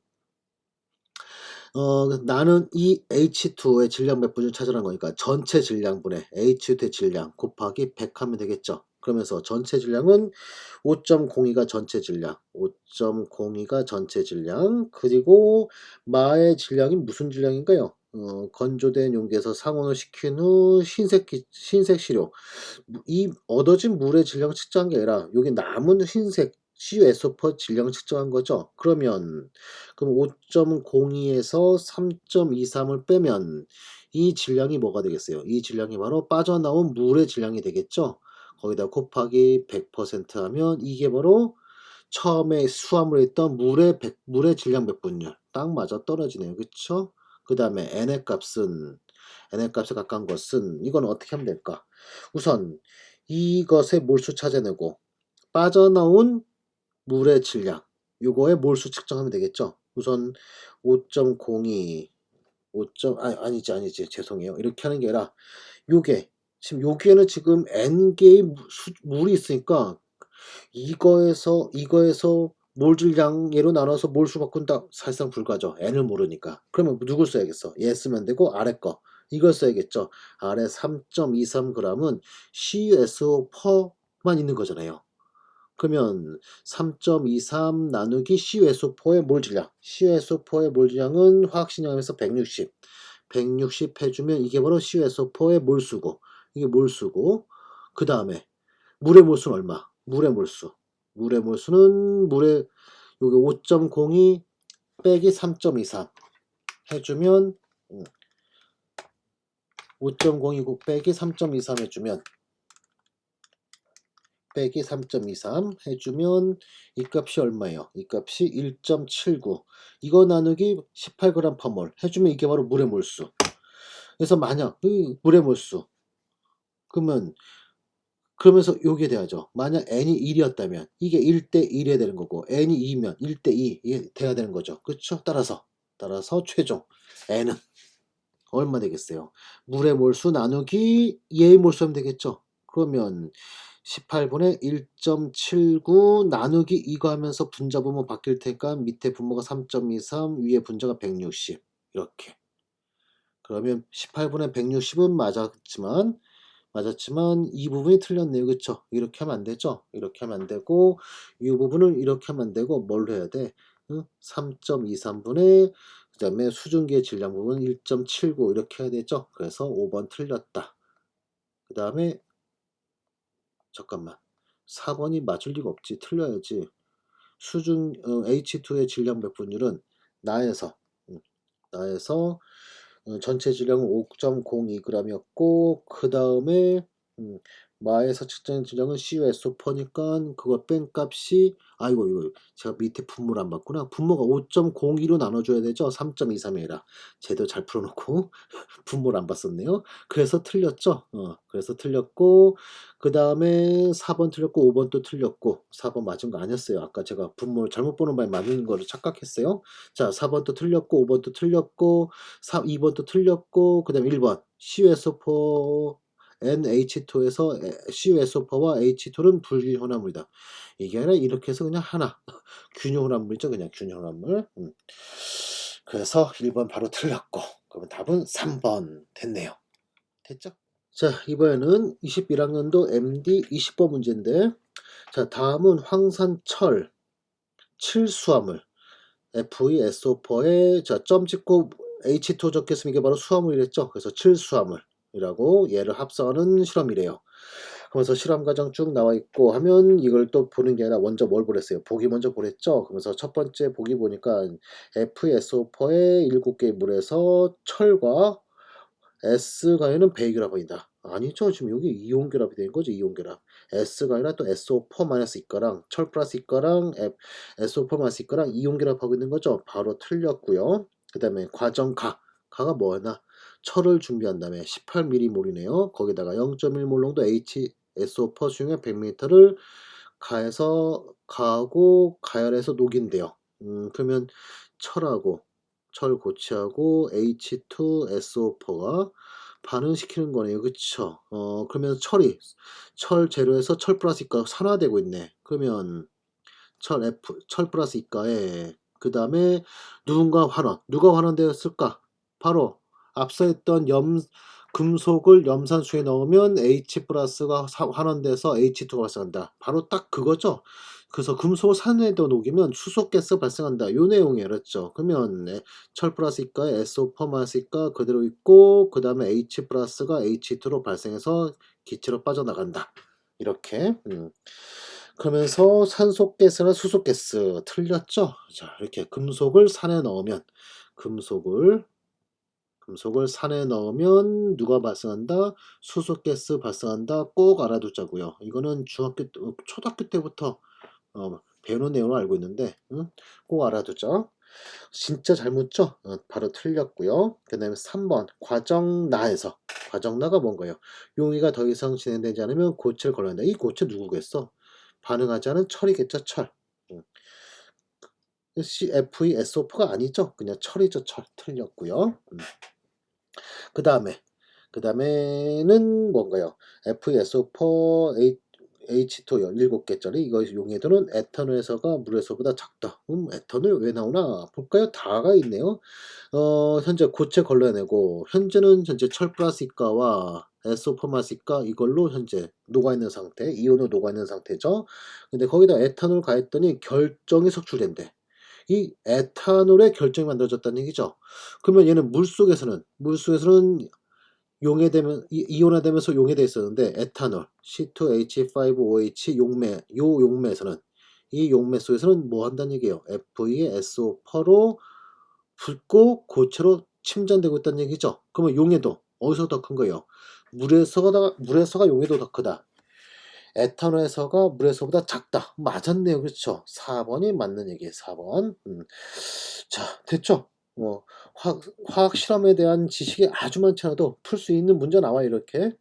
Speaker 1: 나는 이 H2의 질량 배분율 찾으라는 거니까 전체 질량분의 H2의 질량 곱하기 100 하면 되겠죠. 그러면서 전체 질량은 5.02가 전체 질량, 5.02가 전체 질량, 그리고 마의 질량이 무슨 질량인가요? 건조된 용기에서 상온을 시킨 후 흰색 시료. 이 얻어진 물의 질량을 측정한 게 아니라 여기 남은 흰색 CuSO4 질량을 측정한 거죠. 그럼 5.02에서 3.23을 빼면 이 질량이 뭐가 되겠어요? 이 질량이 바로 빠져나온 물의 질량이 되겠죠. 거기다 곱하기 100% 하면 이게 바로 처음에 수화물에 있던 물의 질량 배분율 딱 맞아 떨어지네요. 그쵸? 그 다음에 n의 값에 가까운 것은 이건 어떻게 하면 될까? 우선 이것의 몰수 찾아내고 빠져나온 물의 질량 요거의 몰수 측정하면 되겠죠. 우선 5.02 아니지 죄송해요. 이렇게 하는 게 아니라 요게 지금 여기에는 지금 n개의 물이 있으니까 이거에서 몰 질량 얘로 나눠서 몰수 바꾼다 사실상 불가죠. n을 모르니까. 그러면 누굴 써야겠어? 얘 쓰면 되고 아래 거 이걸 써야겠죠. 아래 3.23g은 CuSO4만 있는 거잖아요. 그러면 3.23 나누기 CuSO4의 몰 질량. CuSO4의 몰 질량은 화학신형에서 160 해주면 이게 바로 CuSO4의 몰수고 이게 몰수고 그 다음에 물의 몰수는 얼마? 물의 몰수는 요게 5.02 빼기 3.23 해주면 5.029 빼기 3.23 해주면 빼기 3.23 해주면 이 값이 얼마예요? 이 값이 1.79 이거 나누기 18g per 몰 해주면 이게 바로 물의 몰수. 그래서 만약 물의 몰수 그러면서 요게 돼야죠. 만약 n이 1이었다면 이게 1대 1이 되는 거고 n이 2면 1대 2 이게 돼야 되는 거죠. 그쵸? 따라서 최종 n은 얼마 되겠어요? 물의 몰수 나누기 얘의 몰수 하면 되겠죠. 그러면 18분의 1.79 나누기 이거 하면서 분자 분모 바뀔 테니까 밑에 분모가 3.23 위에 분자가 160 이렇게. 그러면 18분의 160은 맞았지만 이 부분이 틀렸네요. 그쵸? 이렇게 하면 안 되죠? 이렇게 하면 안 되고 이 부분을 이렇게 하면 안 되고 뭘로 해야 돼? 3.23분의 그 다음에 수증기의 질량 부분 1.79 이렇게 해야 되죠? 그래서 5번 틀렸다. 그 다음에 잠깐만 4번이 맞을 리가 없지. 틀려야지. H2의 질량 배분율은 나에서 전체 질량은 5.02g이었고 그 다음에 마에서 측정한 질량은 CuSO4니까 그거 뺀 값이 이거 제가 밑에 분모를 안 봤구나. 분모가 5.02로 나눠줘야 되죠. 3.23이 아니라 제대로 잘 풀어놓고 분모를 안 봤었네요. 그래서 틀렸죠. 그래서 틀렸고 그 다음에 4번 틀렸고 5번도 틀렸고 4번 맞은 거 아니었어요. 아까 제가 분모를 잘못 보는 바에 맞는 거를 착각했어요. 자, 4번도 틀렸고 5번도 틀렸고 2번도 틀렸고 그 다음에 1번 CuSO4 NH2에서 CuSO4와 H2는 불균혼합물이다. 이게 아니라 이렇게 해서 그냥 하나 균형혼합물이죠. 그냥 균형혼합물. 그래서 1번 바로 틀렸고 그러면 답은 3번 됐네요. 됐죠? 자, 이번에는 21학년도 MD 20번 문제인데 자, 다음은 황산철 칠수화물 FeSO4에 점 찍고 H2 적겠으면 이게 바로 수화물이랬죠. 그래서 칠수화물이라고 얘를 합성하는 실험이래요. 그러면서 실험 과정 쭉 나와 있고 하면 이걸 또 보는 게 아니라 먼저 뭘 보랬어요? 보기 먼저 보랬죠. 그러면서 첫 번째 보기 보니까 FeSO4의 7개의 물에서 철과 S가에는 배기결합이다. 아니죠. 지금 여기 이온결합이 된 거죠. 이온결합. S가 아니라 또 SO4 이과랑 철 플러스 이과랑 SO4 이과랑 이온결합 하고 있는 거죠. 바로 틀렸고요. 그 다음에 과정 가가 뭐였나? 철을 준비한 다음에 18mm몰이네요. 거기다가 0.1몰 농도 HSO4 수용액 100ml를 가하고 가열해서 녹인대요. 그러면 철 고치하고 H2SO4가 반응시키는 거네요. 그쵸? 그러면 철 재료에서 철 플러스 이가 산화되고 있네. 그러면 철 플러스 이가에 그 다음에 누가 환원되었을까? 바로 앞서 했던 금속을 염산수에 넣으면 H 플러스가 환원돼서 H2가 발생한다. 바로 딱 그거죠. 그래서 금속을 산에다 녹이면 수소가스 발생한다. 요 내용이 알았죠. 그러면 철 플러스 이가에 SO4 마스가 그대로 있고 그 다음에 H 플러스가 H2로 발생해서 기체로 빠져나간다. 이렇게 그러면서 산소가스나 수소가스 틀렸죠. 자, 이렇게 금속을 산에 넣으면 산에 넣으면 누가 발생한다? 수소가스 발생한다. 꼭 알아두자고요. 이거는 초등학교 때부터 배우는 내용을 알고 있는데 꼭 알아두죠. 진짜 잘 묻죠? 바로 틀렸고요. 그 다음에 3번 과정나에서 과정나가 뭔가요? 용의가 더 이상 진행되지 않으면 고체를 걸러야 한다. 이 고체 누구겠어? 반응하지 않은 철이겠죠. 철. FeSO4가 아니죠. 그냥 철이죠. 철. 틀렸고요. 그 다음에는 뭔가요? FeSO4 H2요. 7개짜리 이거 용해도는 에탄올에서가 물에서보다 작다. 에탄올 왜 나오나? 볼까요? 다가 있네요. 현재 고체 걸러내고 현재 철 플러스 이가와 SO4 마스이가 이걸로 현재 녹아있는 상태, 이온으로 녹아있는 상태죠. 근데 거기다 에탄올 가했더니 결정이 석출된대. 이 에탄올의 결정이 만들어졌다는 얘기죠. 그러면 얘는 물속에서는 이온화되면서 용해돼 있었는데 에탄올 C2H5OH 용매에서는 이 용매 속에서는 뭐 한다는 얘기예요. FeSO4로 붓고 고체로 침전되고 있다는 얘기죠. 그러면 용해도 어디서 더 큰 거예요? 물에서가 용해도 더 크다. 에탄올에서가 물에서보다 작다. 맞았네요. 그렇죠? 4번이 맞는 얘기예요. 4번. 자, 됐죠? 화학 실험에 대한 지식이 아주 많지 않아도 풀 수 있는 문제 나와 이렇게.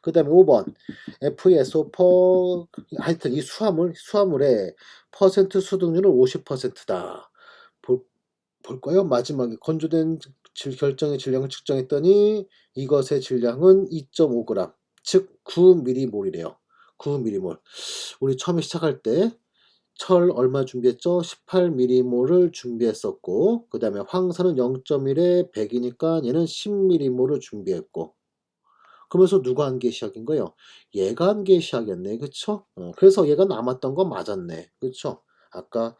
Speaker 1: 그 다음에 5번 FeSO4 하여튼 이 수화물의 퍼센트 수동률은 50%다. 볼까요? 마지막에 건조된 결정의 질량을 측정했더니 이것의 질량은 2.5g 즉 9mm몰이래요. 9mm몰. 우리 처음에 시작할 때 철 얼마 준비했죠? 18mm몰을 준비했었고 그 다음에 황산은 0.1에 100이니까 얘는 10mm몰을 준비했고 그러면서 누가 한 게 시작인 거예요? 얘가 한 게 시작이었네. 그쵸? 그래서 얘가 남았던 건 맞았네. 그쵸? 아까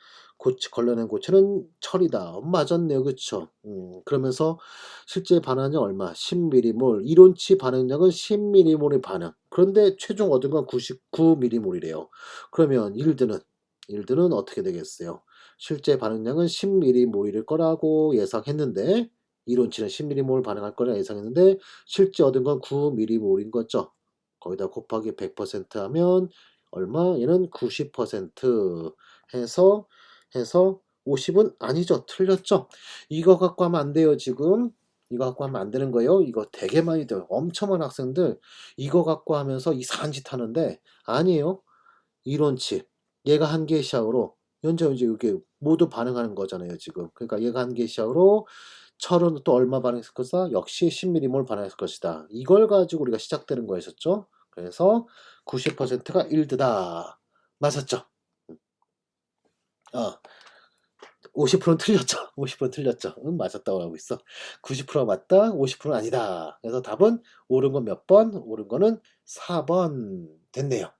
Speaker 1: 걸러낸 고체는 철이다. 맞았네요. 그쵸? 그러면서 실제 반응량 얼마? 10mm몰. 이론치 반응량은 10mm몰의 반응. 그런데 최종 얻은 건 99mm몰이래요. 그러면 일드는 어떻게 되겠어요? 실제 반응량은 10mm몰일 거라고 예상했는데 이론치는 10mm몰 반응할 거라 예상했는데 실제 얻은 건 9mm몰인 거죠. 거기다 곱하기 100% 하면 얼마? 얘는 90% 해서 50은 아니죠. 틀렸죠. 이거 갖고 하면 안 돼요. 지금 이거 갖고 하면 안 되는 거예요. 이거 되게 많이 돼요. 엄청 많은 학생들 이거 갖고 하면서 이상한 짓 하는데 아니에요. 이론치 얘가 한 개의 시작으로 현재 이게 모두 반응하는 거잖아요. 지금 그러니까 얘가 한 개의 시작으로 철은 또 얼마 반응했을 것이다? 역시 10mm몰 반응했을 것이다. 이걸 가지고 우리가 시작되는 거였었죠. 그래서 90%가 일드다. 맞았죠? 어, 50%는 틀렸죠. 50% 틀렸죠. 맞았다고 하고 있어. 90%가 맞다. 50%는 아니다. 그래서 답은 옳은 건 몇 번? 옳은 거는 4번 됐네요.